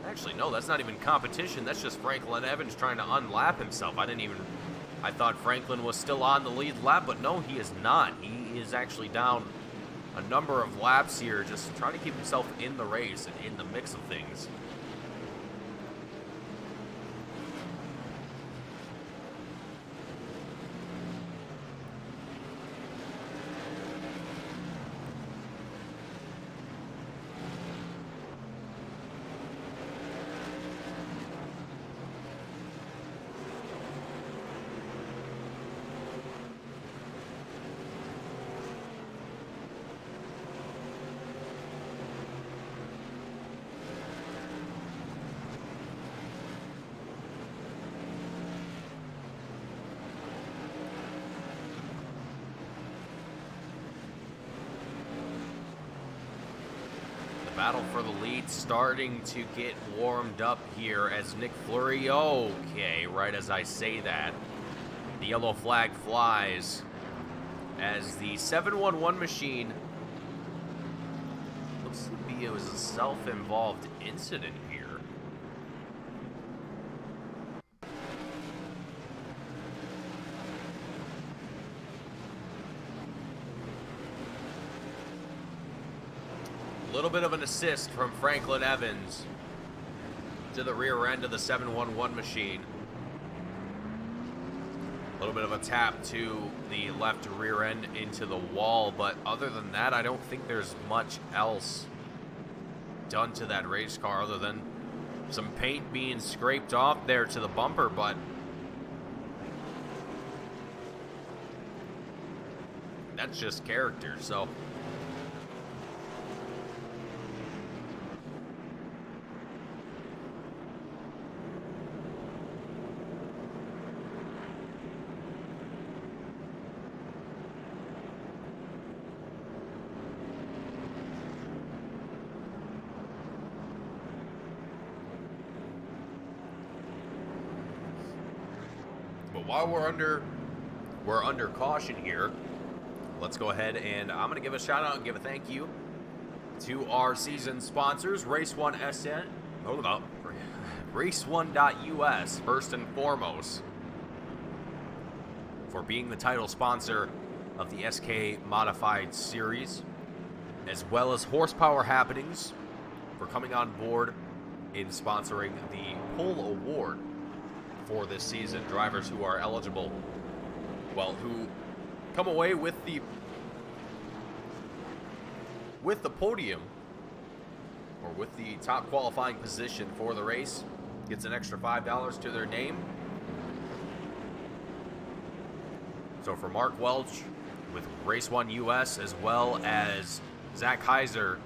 Actually, no, that's not even competition. That's just Franklin Evans trying to unlap himself. I thought Franklin was still on the lead lap, but no, he is not. He is actually down a number of laps here, just trying to keep himself in the race and in the mix of things. Battle for the lead starting to get warmed up here as Nick Fleury, okay, right as I say that, the yellow flag flies as the 711 machine, looks to be, it was a self-involved incident here. A little bit of an assist from Franklin Evans. to the rear end of the 711 machine. A little bit of a tap to the left rear end into the wall, but other than that, I don't think there's much else done to that race car other than some paint being scraped off there to the bumper, but that's just character, so while we're under caution here, let's go ahead and I'm going to give a shout out and give a thank you to our season sponsors, Race1 SN. Hold up. Race1.us, first and foremost, for being the title sponsor of the SK Modified Series, as well as Horsepower Happenings for coming on board in sponsoring the Pole Award for this season. Drivers who are eligible, well, who come away with the podium or with the top qualifying position for the race gets an extra $5 to their name. So for Mark Welch with Race1 US, as well as Zach Heiser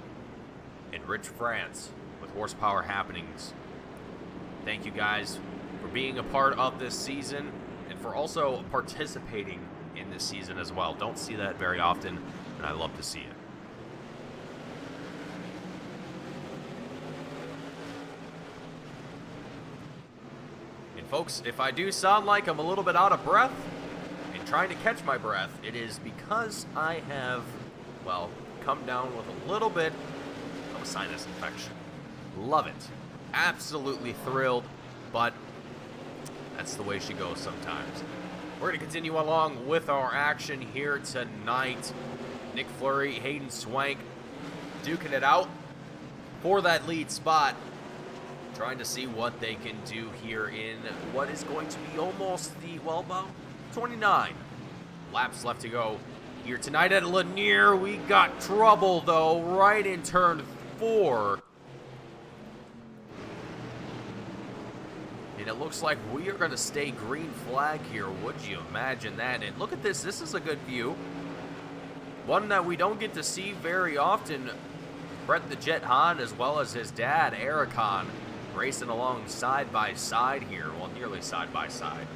and Rich France with Horsepower Happenings, thank you guys for being a part of this season and for also participating in this season as well. Don't see that very often, and I love to see it. And folks, if I do sound like I'm a little bit out of breath and trying to catch my breath, it is because I have, well, come down with a little bit of a sinus infection. Love it. Absolutely thrilled, but that's the way she goes sometimes. We're going to continue along with our action here tonight. Nick Fleury, Hayden Swank duking it out for that lead spot. Trying to see what they can do here in what is going to be almost the, well, about 29 laps left to go here tonight at Lanier. We got trouble, though, right in turn 4. And it looks like we are going to stay green flag here. Would you imagine that? And look at this. This is a good view. One that we don't get to see very often. Brett the Jet Hahn, as well as his dad, Eric Hahn, racing along side by side here. Well, nearly side by side.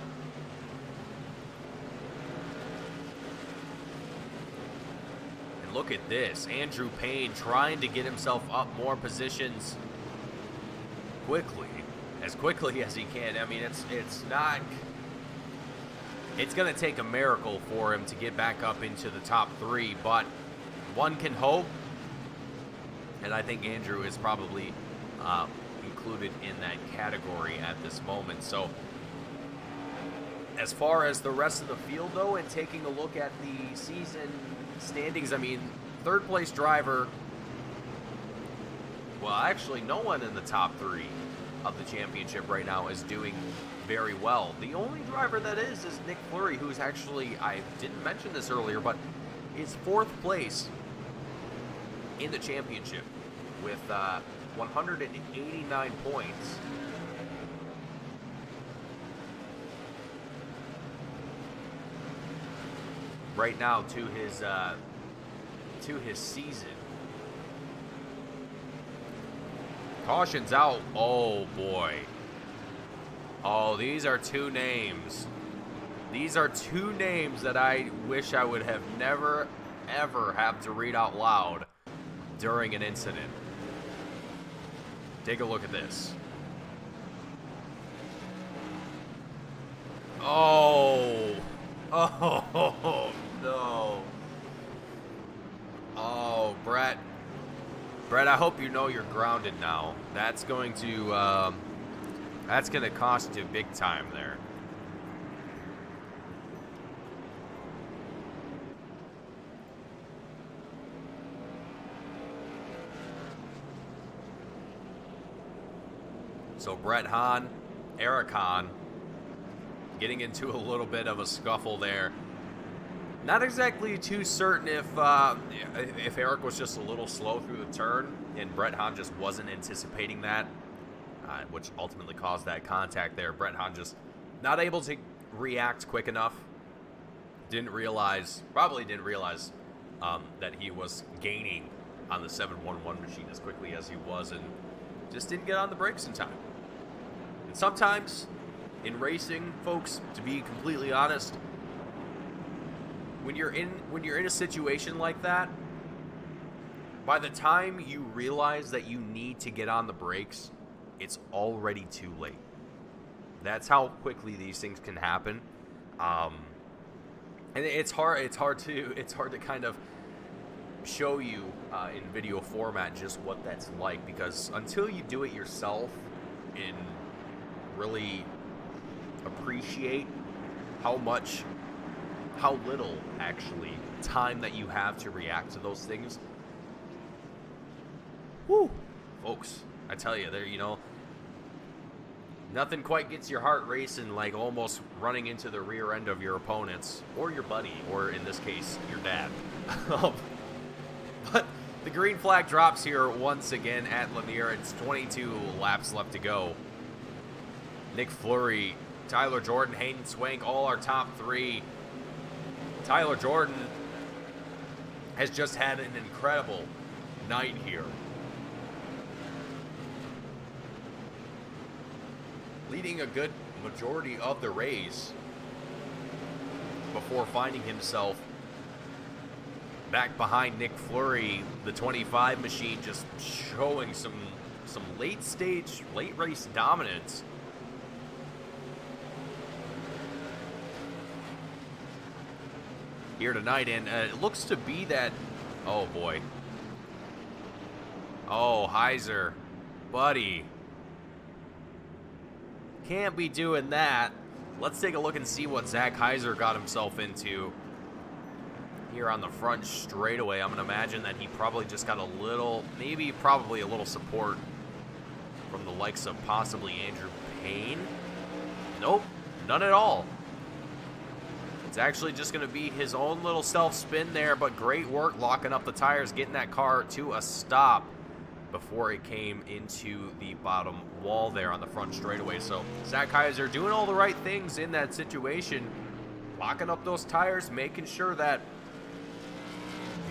And look at this. Andrew Payne trying to get himself up more positions quickly. As quickly as he can. I mean, it's going to take a miracle for him to get back up into the top 3, but one can hope, and I think Andrew is probably included in that category at this moment. So as far as the rest of the field, though, and taking a look at the season standings, I mean, third place driver, well, actually no one in the top 3 of the championship right now is doing very well. The only driver that is Nick Fleury, who's actually, I didn't mention this earlier, but is 4th place in the championship with 189 points. Right now to his season. Caution's out. Oh, boy. Oh, these are 2 names. These are 2 names that I wish I would have never, ever have to read out loud during an incident. Take a look at this. Oh. Oh, no. Oh, Brett. Brett, I hope you know you're grounded now. That's going to cost you big time there. So Brett Hahn, Eric Hahn, getting into a little bit of a scuffle there. Not exactly too certain if Eric was just a little slow through the turn and Brett Hahn just wasn't anticipating that, which ultimately caused that contact there. Brett Hahn just not able to react quick enough. Probably didn't realize that he was gaining on the 711 machine as quickly as he was, and just didn't get on the brakes in time. And sometimes in racing, folks, to be completely honest, when you're in a situation like that, by the time you realize that you need to get on the brakes, it's already too late. That's how quickly these things can happen. And it's hard to kind of show you in video format just what that's like, because until you do it yourself and really appreciate how little actually time that you have to react to those things. Woo, folks, I tell you, nothing quite gets your heart racing like almost running into the rear end of your opponents or your buddy, or in this case, your dad. But the green flag drops here once again at Lanier. It's 22 laps left to go. Nick Fleury, Tyler Jordan, Hayden Swank, all our top three. Tyler Jordan has just had an incredible night here, leading a good majority of the race before finding himself back behind Nick Fleury, the 25 machine, just showing some late race dominance. Here tonight, and it looks to be that, oh boy, oh Heiser, buddy, can't be doing that. Let's take a look and see what Zach Heiser got himself into here on the front straightaway. I'm gonna imagine that he probably just got probably a little support from the likes of possibly Andrew Payne. Nope, none at all. It's actually just going to be his own little self-spin there, but great work locking up the tires, getting that car to a stop before it came into the bottom wall there on the front straightaway. So Zach Heiser doing all the right things in that situation, locking up those tires, making sure that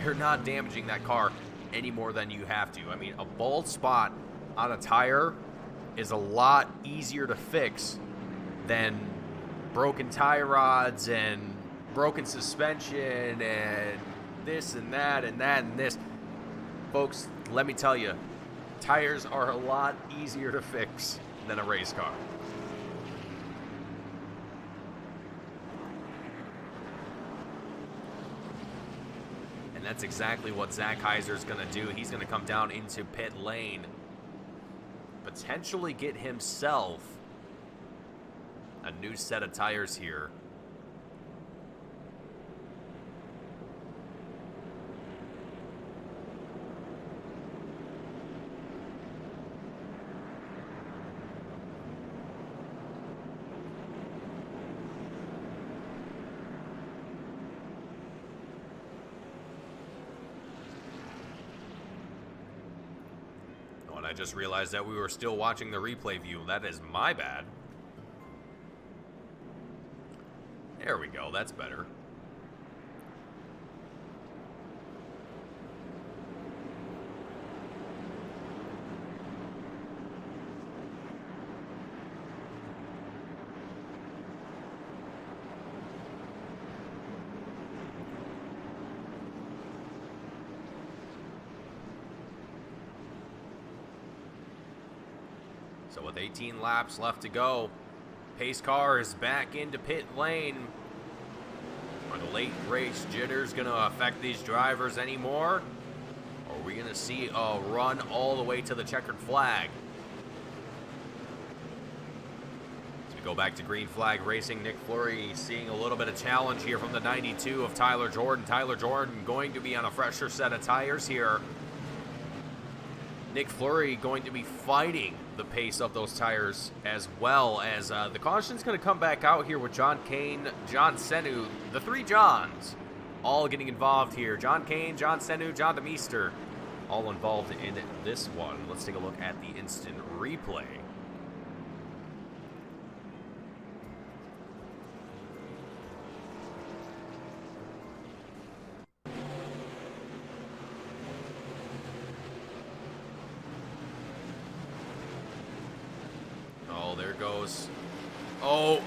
you're not damaging that car any more than you have to. I mean, a bald spot on a tire is a lot easier to fix than broken tie rods and broken suspension and this and that and that and this. Folks, let me tell you, tires are a lot easier to fix than a race car. And that's exactly what Zach Heiser is going to do. He's going to come down into pit lane, potentially get himself a new set of tires here. Oh, and I just realized that we were still watching the replay view. That is my bad. There we go, that's better. So with 18 laps left to go, pace car is back into pit lane. Are the late race jitters going to affect these drivers anymore? Or are we going to see a run all the way to the checkered flag? As we go back to green flag racing, Nick Fleury seeing a little bit of challenge here from the 92 of Tyler Jordan. Tyler Jordan going to be on a fresher set of tires here. Nick Fleury going to be fighting the pace of those tires, as well as the caution's going to come back out here with John Kane, John Senu, the three Johns, all getting involved here. John Kane, John Senu, John DeMeester, all involved in this one. Let's take a look at the instant replay. Oh, there goes. Oh,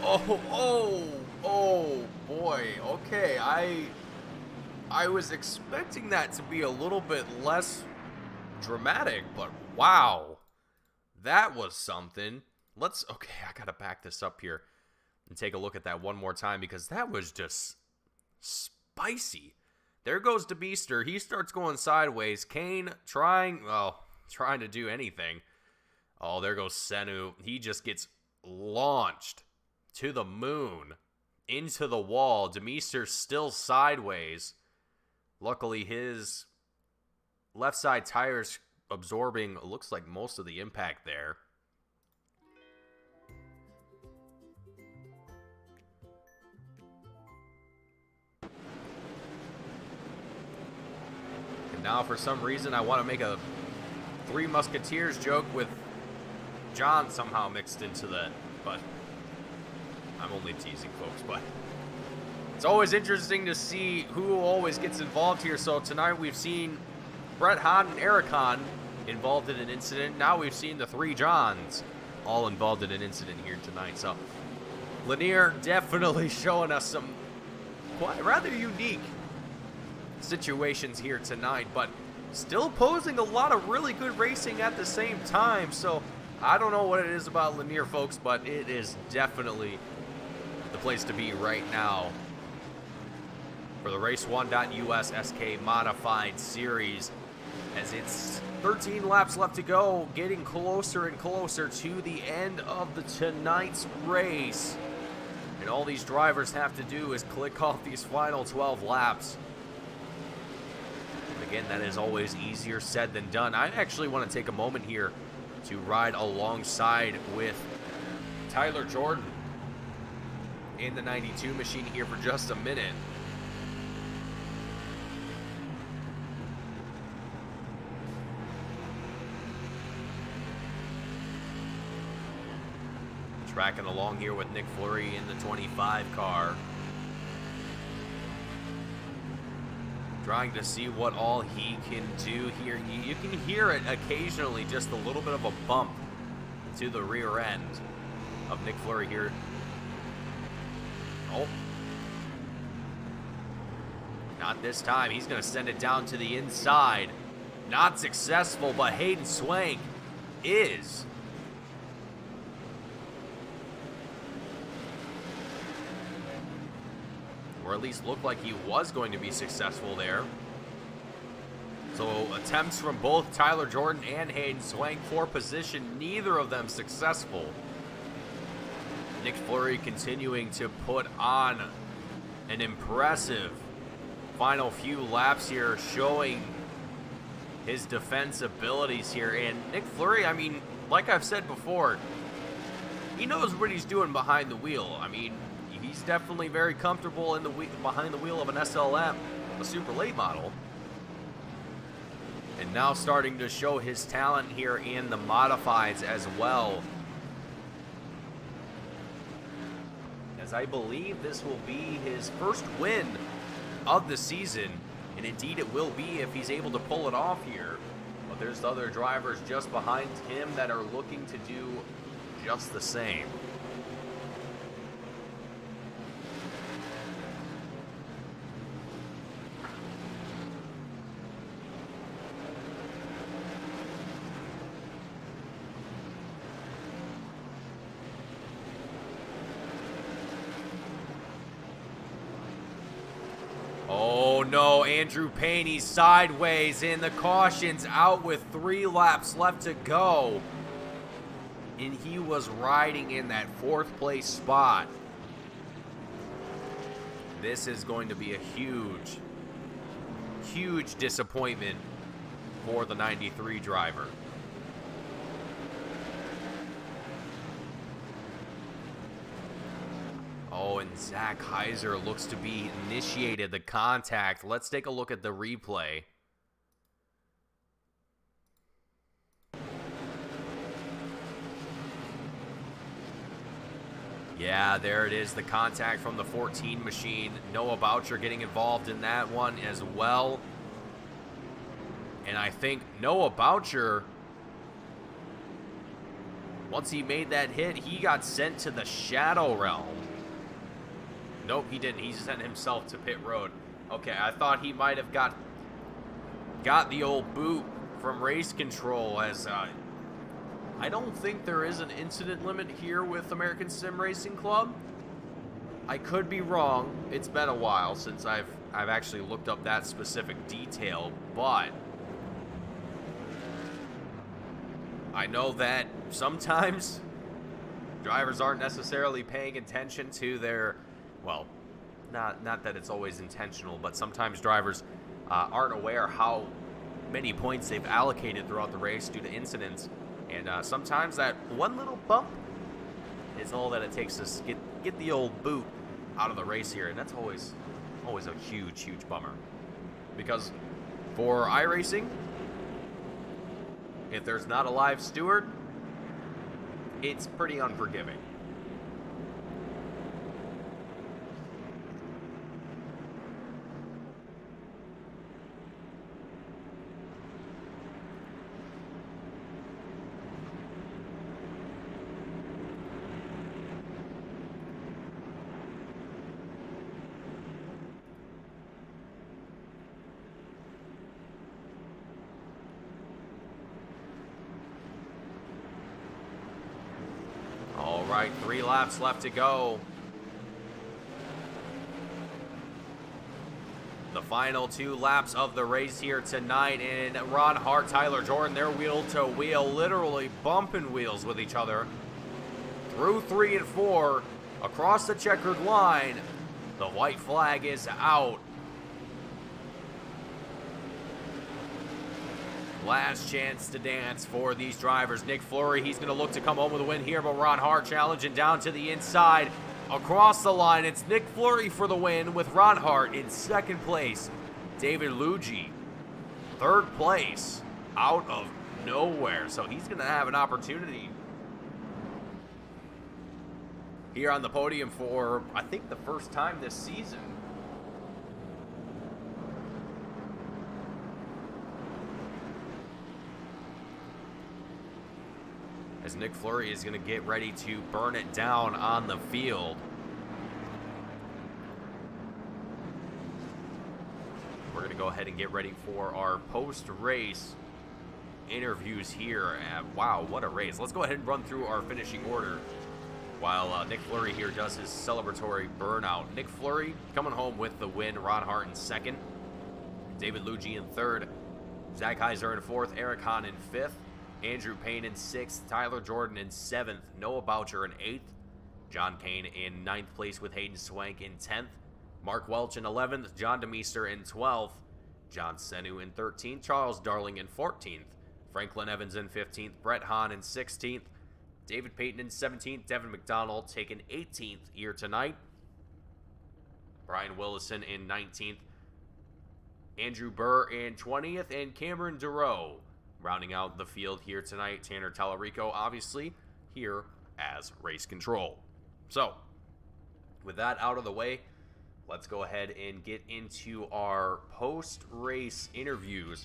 boy. Okay, I was expecting that to be a little bit less dramatic, but wow. That was something. Okay, I gotta back this up here and take a look at that one more time, because that was just spicy. There goes DeBeester. He starts going sideways. Kane trying to do anything. Oh, there goes Senu. He just gets launched to the moon, into the wall. DeMeester still sideways. Luckily, his left side tires absorbing, looks like, most of the impact there. And now, for some reason, I want to make a Three Musketeers joke with John somehow mixed into that, but I'm only teasing, folks. But it's always interesting to see who always gets involved here. So tonight we've seen Brett Hahn and Eric Hahn involved in an incident. Now we've seen the three Johns all involved in an incident here tonight. So Lanier definitely showing us some rather unique situations here tonight, but still posing a lot of really good racing at the same time. So I don't know what it is about Lanier, folks, but it is definitely the place to be right now for the Race1.US SK Modified Series, as it's 13 laps left to go, getting closer and closer to the end of tonight's race. And all these drivers have to do is click off these final 12 laps. And again, that is always easier said than done. I actually want to take a moment here to ride alongside with Tyler Jordan in the 92 machine here for just a minute. Tracking along here with Nick Fleury in the 25 car. Trying to see what all he can do here. You can hear it occasionally, just a little bit of a bump to the rear end of Nick Fleury here. Oh. Not this time. He's going to send it down to the inside. Not successful, but Hayden Swank is. Or at least looked like he was going to be successful there. So attempts from both Tyler Jordan and Hayden Swank for position, neither of them successful. Nick Fleury continuing to put on an impressive final few laps here, showing his defense abilities here. And Nick Fleury, I mean, like I've said before, he knows what he's doing behind the wheel. I mean, he's definitely very comfortable in behind the wheel of an SLM, a super late model. And now starting to show his talent here in the modifieds as well. As I believe this will be his first win of the season. And indeed it will be if he's able to pull it off here. But there's other drivers just behind him that are looking to do just the same. Oh no, Andrew Payne, he's sideways in the cautions, out with 3 laps left to go. And he was riding in that 4th place spot. This is going to be a huge, huge disappointment for the 93 driver. Oh, and Zach Heiser looks to be initiated the contact. Let's take a look at the replay. Yeah, there it is, the contact from the 14 machine. Noah Boucher getting involved in that one as well. And I think Noah Boucher, once he made that hit, he got sent to the Shadow Realm. Nope, he didn't. He sent himself to pit road. Okay, I thought he might have got the old boot from race control, as I don't think there is an incident limit here with American Sim Racing Club. I could be wrong. It's been a while since I've actually looked up that specific detail, but I know that sometimes drivers aren't necessarily paying attention to their, well, not that it's always intentional, but sometimes drivers aren't aware how many points they've allocated throughout the race due to incidents. And sometimes that one little bump is all that it takes to get the old boot out of the race here. And that's always a huge bummer. Because for iRacing, if there's not a live steward, it's pretty unforgiving. All right, 3 laps left to go. The final 2 laps of the race here tonight, and Ron Hart, Tyler Jordan, they're wheel to wheel, literally bumping wheels with each other. Through 3 and 4, across the checkered line, the white flag is out. Last chance to dance for these drivers. Nick Fleury, he's going to look to come home with a win here, but Ron Hart challenging down to the inside. Across the line, it's Nick Fleury for the win with Ron Hart in second place. David Luigi, third place, out of nowhere. So he's going to have an opportunity here on the podium for, I think, the first time this season. As Nick Fleury is going to get ready to burn it down on the field. We're going to go ahead and get ready for our post-race interviews here. Wow, what a race. Let's go ahead and run through our finishing order while Nick Fleury here does his celebratory burnout. Nick Fleury coming home with the win. Ron Hart in second. David Luigi in third. Zach Heiser in fourth. Eric Hahn in fifth. Andrew Payne in 6th, Tyler Jordan in 7th, Noah Boucher in 8th, John Kane in 9th place with Hayden Swank in 10th, Mark Welch in 11th, John DeMeester in 12th, John Senu in 13th, Charles Darling in 14th, Franklin Evans in 15th, Brett Hahn in 16th, David Payton in 17th, Devin McDonald taking 18th here tonight, Brian Willison in 19th, Andrew Burr in 20th, and Cameron Durow rounding out the field here tonight. Tanner Tallarico, obviously, here as race control. So, with that out of the way, let's go ahead and get into our post-race interviews.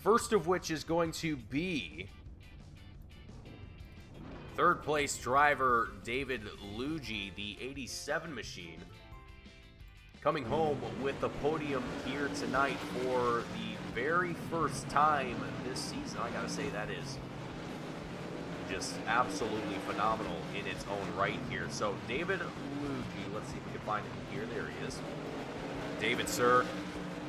First of which is going to be third place driver David Luigi, the 87 machine, coming home with the podium here tonight for the very first time this season. I gotta say, that is just absolutely phenomenal in its own right here. So David Luigi, let's see if we can find him here. There he is. David, sir,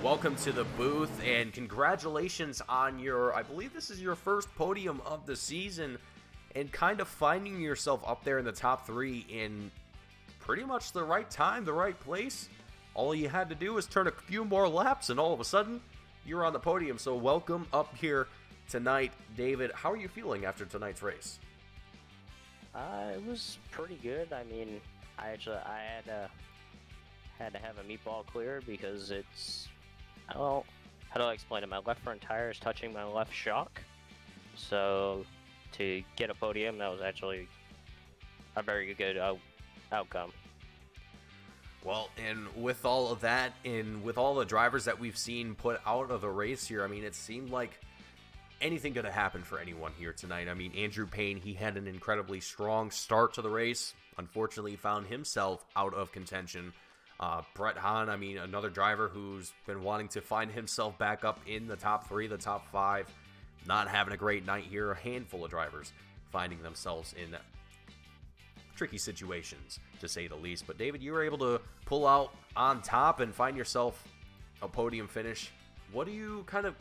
welcome to the booth, and congratulations on your, I believe this is your first podium of the season, and kind of finding yourself up there in the top 3 in pretty much the right time, the right place. All you had to do was turn a few more laps, and all of a sudden, you're on the podium. So welcome up here tonight, David. How are you feeling after tonight's race? It was pretty good. I mean, I had to have a meatball clear because it's, well, how do I explain it? My left front tire is touching my left shock. So to get a podium, that was actually a very good outcome. Well, and with all of that, and with all the drivers that we've seen put out of the race here, I mean, it seemed like anything could have happened for anyone here tonight. I mean, Andrew Payne, he had an incredibly strong start to the race. Unfortunately, found himself out of contention. Brett Hahn, I mean, another driver who's been wanting to find himself back up in the top 3, the top 5. Not having a great night here. A handful of drivers finding themselves in tricky situations, to say the least. But David, you were able to pull out on top and find yourself a podium finish. What are you kind of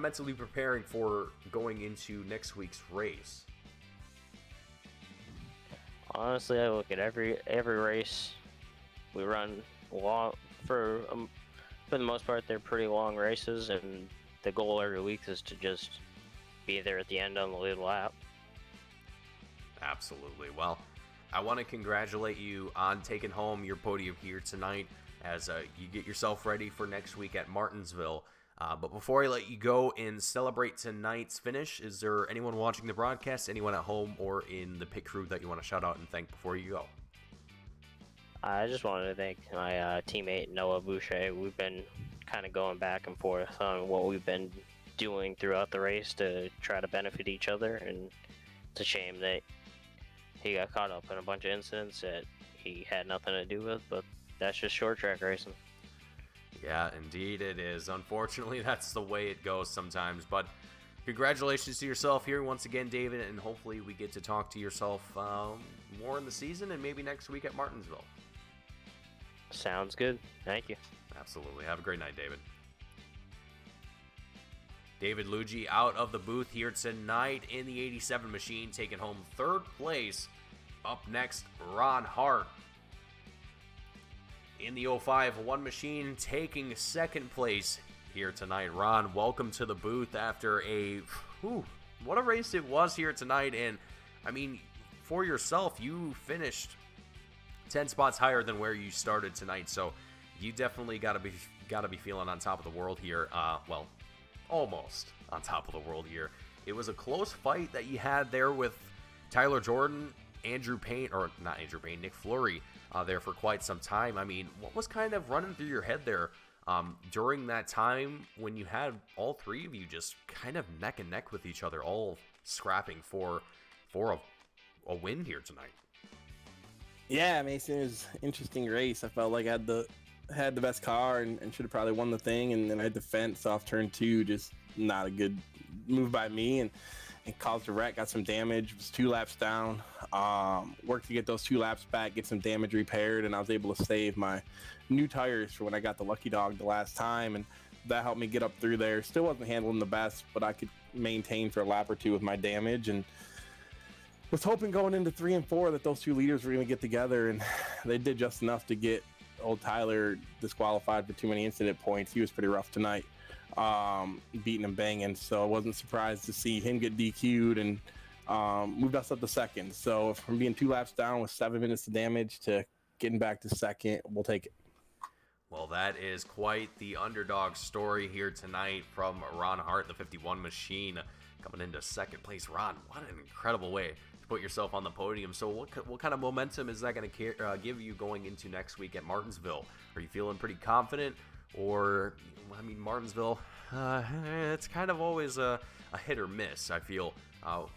mentally preparing for going into next week's race? Honestly, I look at every race we run long for the most part. They're pretty long races, and the goal every week is to just be there at the end on the lead lap. Absolutely. Well, I want to congratulate you on taking home your podium here tonight as you get yourself ready for next week at Martinsville. But before I let you go and celebrate tonight's finish, is there anyone watching the broadcast, anyone at home or in the pit crew that you want to shout out and thank before you go? I just wanted to thank my teammate Noah Boucher. We've been kind of going back and forth on what we've been doing throughout the race to try to benefit each other, and it's a shame that he got caught up in a bunch of incidents that he had nothing to do with, but that's just short track racing. Yeah, indeed it is. Unfortunately, that's the way it goes sometimes. But congratulations to yourself here once again, David, and hopefully we get to talk to yourself more in the season and maybe next week at Martinsville. Sounds good. Thank you. Absolutely. Have a great night, David. David Luigi out of the booth here tonight in the 87 machine, taking home third place. Up next, Ron Hart in the 05-1 machine, taking second place here tonight. Ron, welcome to the booth after what a race it was here tonight. And I mean, for yourself, you finished 10 spots higher than where you started tonight, so you definitely gotta be feeling on top of the world here. Well, almost on top of the world here. It was a close fight that you had there with Tyler Jordan, Andrew Payne, or not Andrew Payne, Nick Fleury there for quite some time. I mean, what was kind of running through your head there during that time when you had all three of you just kind of neck and neck with each other, all scrapping for a win here tonight? Yeah, Mason, it was an interesting race. I felt like I had the best car and should have probably won the thing, and then I had the fence off turn 2, just not a good move by me, and caused a wreck, got some damage, was 2 laps down, worked to get those 2 laps back, get some damage repaired, and I was able to save my new tires for when I got the lucky dog the last time, and that helped me get up through there. Still wasn't handling the best, but I could maintain for a lap or 2 with my damage, and was hoping going into 3 and 4 that those 2 leaders were going to get together, and they did just enough to get old Tyler disqualified for too many incident points. He was pretty rough tonight, beating and banging, so I wasn't surprised to see him get DQ'd and moved us up to second. So from being 2 laps down with 7 minutes of damage to getting back to second, we'll take it. Well, that is quite the underdog story here tonight from Ron Hart, the 51 machine, coming into second place. Ron, what an incredible way to put yourself on the podium. So what kind of momentum is that going to give you going into next week at Martinsville? Are you feeling pretty confident? Or, I mean, Martinsville, it's kind of always a hit or miss, I feel.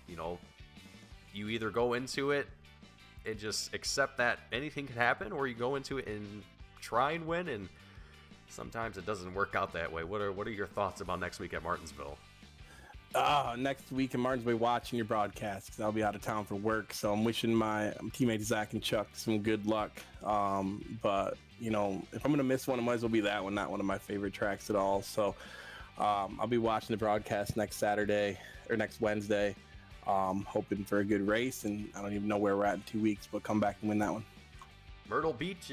You either go into it and just accept that anything could happen, or you go into it and try and win, and sometimes it doesn't work out that way. What are your thoughts about next week at Martinsville? Next week in Martinsville, watching your broadcast, because I'll be out of town for work, so I'm wishing my teammates Zach and Chuck some good luck. But if I'm going to miss one, it might as well be that one, not one of my favorite tracks at all. So I'll be watching the broadcast next Saturday, or next Wednesday, hoping for a good race, and I don't even know where we're at in 2 weeks, but come back and win that one. Myrtle Beach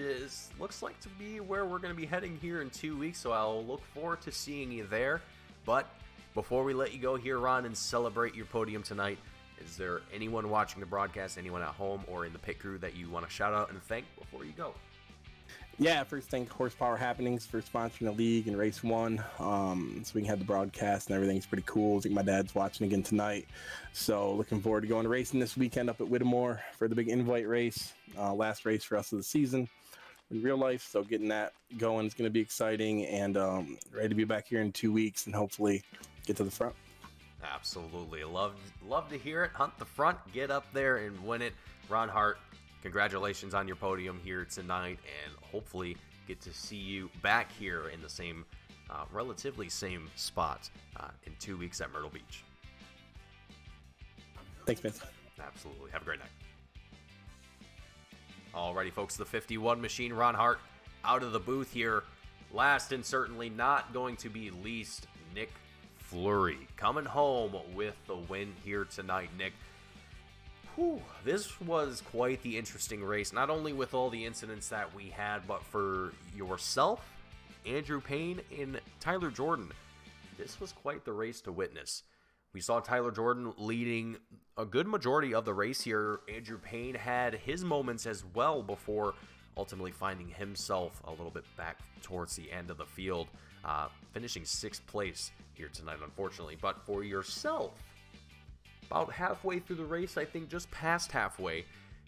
looks like to be where we're going to be heading here in 2 weeks, so I'll look forward to seeing you there. But before we let you go here, Ron, and celebrate your podium tonight, Is there anyone watching the broadcast, anyone at home or in the pit crew that you want to shout out and thank before you go? Yeah, first thank Horsepower Happenings for sponsoring the league and Race1. So we can have the broadcast and everything's pretty cool. I think my dad's watching again tonight. So looking forward to going to racing this weekend up at Whittemore for the big invite race. Last race for us of the season in real life. So getting that going is going to be exciting, and ready to be back here in 2 weeks and hopefully get to the front. Absolutely. Love to hear it. Hunt the front, get up there and win it. Ron Hart, congratulations on your podium here tonight, and hopefully get to see you back here in the same, relatively same spot in 2 weeks at Myrtle Beach. Thanks, Vince. Absolutely. Have a great night. Alrighty, folks, the 51 machine, Ron Hart, out of the booth here. Last and certainly not going to be least, Nick Fleury, coming home with the win here tonight. Nick, this was quite the interesting race, not only with all the incidents that we had, but for yourself, Andrew Payne, and Tyler Jordan. This was quite the race to witness. We saw Tyler Jordan leading a good majority of the race here. Andrew Payne had his moments as well before ultimately finding himself a little bit back towards the end of the field, finishing 6th place here tonight, unfortunately. But for yourself, about halfway through the race, I think just past halfway,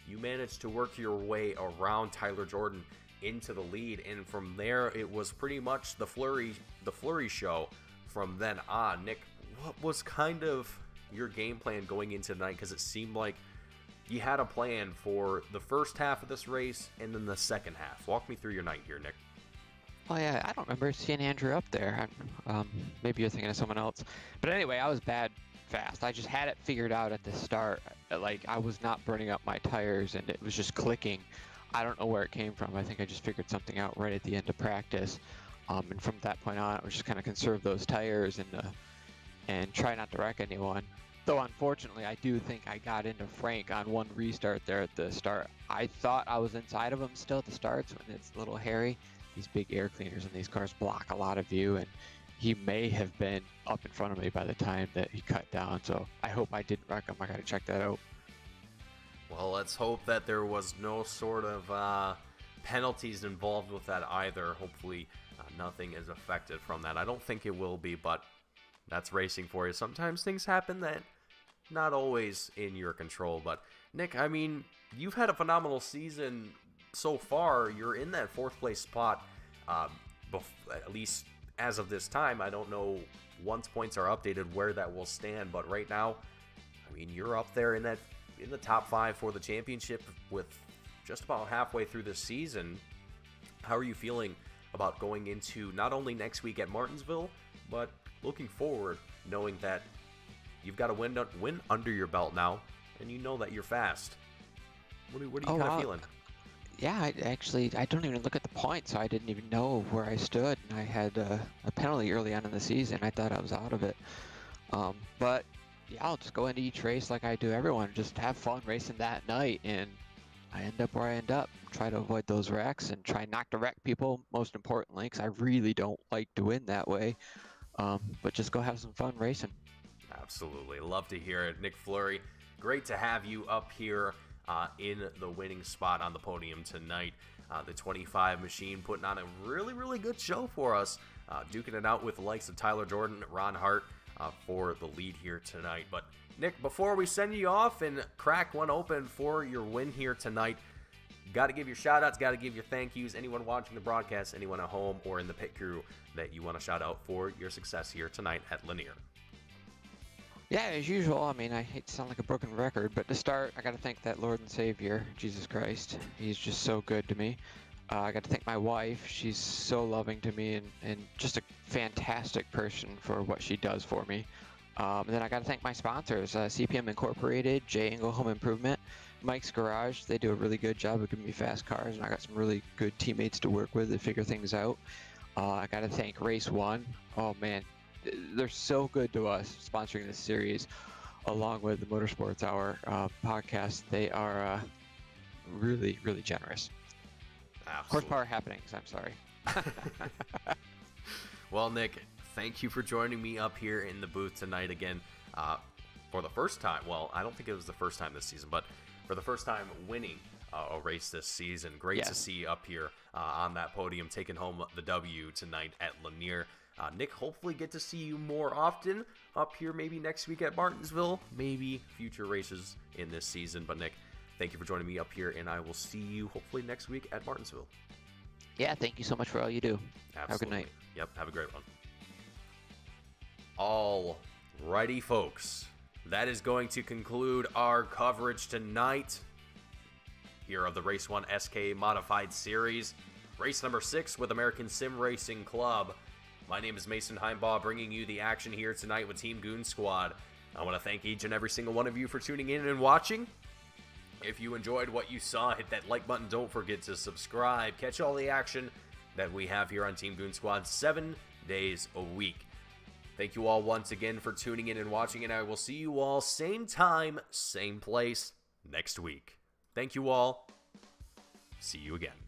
you managed to work your way around Tyler Jordan into the lead, and from there it was pretty much the Fleury show from then on. Nick, what was kind of your game plan going into tonight? Because it seemed like you had a plan for the first half of this race and then the second half. Walk me through your night here, Nick. Oh yeah, I don't remember seeing Andrew up there. Maybe you're thinking of someone else. But anyway, I was bad fast. I just had it figured out at the start. Like, I was not burning up my tires, and it was just clicking. I don't know where it came from. I think I just figured something out right at the end of practice. And from that point on, I was just kind of conserve those tires and try not to wreck anyone. Though unfortunately, I do think I got into Frank on one restart there at the start. I thought I was inside of him still at the starts when it's a little hairy. These big air cleaners in these cars block a lot of view, and he may have been up in front of me by the time that he cut down. So I hope I didn't wreck him. I got to check that out. Well, let's hope that there was no sort of penalties involved with that either. Hopefully nothing is affected from that. I don't think it will be, but that's racing for you. Sometimes things happen that not always in your control. But Nick, I mean, you've had a phenomenal season so far. You're in that 4th place spot, at least as of this time. I don't know once points are updated where that will stand, but right now, I mean, you're up there in the top 5 for the championship with just about halfway through the season. How are you feeling about going into not only next week at Martinsville, but looking forward, knowing that you've got a win under your belt now, and you know that you're fast? What are you kind of feeling? Yeah, I don't even look at the points, so I didn't even know where I stood. And I had a penalty early on in the season. I thought I was out of it. But yeah, I'll just go into each race like I do everyone. Just have fun racing that night, and I end up where I end up. Try to avoid those wrecks and try not to wreck people, most importantly, because I really don't like to win that way. But just go have some fun racing. Absolutely. Love to hear it. Nick Fleury, great to have you up here in the winning spot on the podium tonight. The 25 machine putting on a really, really good show for us, duking it out with the likes of Tyler Jordan, Ron Hart for the lead here tonight. But Nick, before we send you off and crack one open for your win here tonight, got to give your shout outs, got to give your thank yous. Anyone watching the broadcast, anyone at home or in the pit crew that you want to shout out for your success here tonight at Lanier. Yeah, as usual. I mean, I hate to sound like a broken record, but to start, I got to thank that Lord and Savior, Jesus Christ. He's just so good to me. I got to thank my wife. She's so loving to me and just a fantastic person for what she does for me. And then I got to thank my sponsors, CPM Incorporated, J Engel Home Improvement, Mike's Garage. They do a really good job of giving me fast cars, and I got some really good teammates to work with to figure things out. I got to thank Race1. Oh, man. They're so good to us sponsoring this series along with the Motorsports Hour podcast. They are really, really generous. Absolutely. Horsepower Happenings, I'm sorry. Well, Nick, thank you for joining me up here in the booth tonight again. for the first time. Well, I don't think it was the first time this season, but for the first time winning a race this season. Great to see up here on that podium, taking home the W tonight at Lanier. Nick, hopefully get to see you more often up here, maybe next week at Martinsville, maybe future races in this season. But Nick, thank you for joining me up here, and I will see you hopefully next week at Martinsville. Yeah, thank you so much for all you do. Absolutely. Have a good night. Yep, have a great one. All righty, folks. That is going to conclude our coverage tonight here of the Race 1 SK Modified Series. Race number 6 with American Sim Racing Club. My name is Mason Heimbaugh, bringing you the action here tonight with Team Goon Squad. I want to thank each and every single one of you for tuning in and watching. If you enjoyed what you saw, hit that like button. Don't forget to subscribe. Catch all the action that we have here on Team Goon Squad 7 days a week. Thank you all once again for tuning in and watching, and I will see you all same time, same place next week. Thank you all. See you again.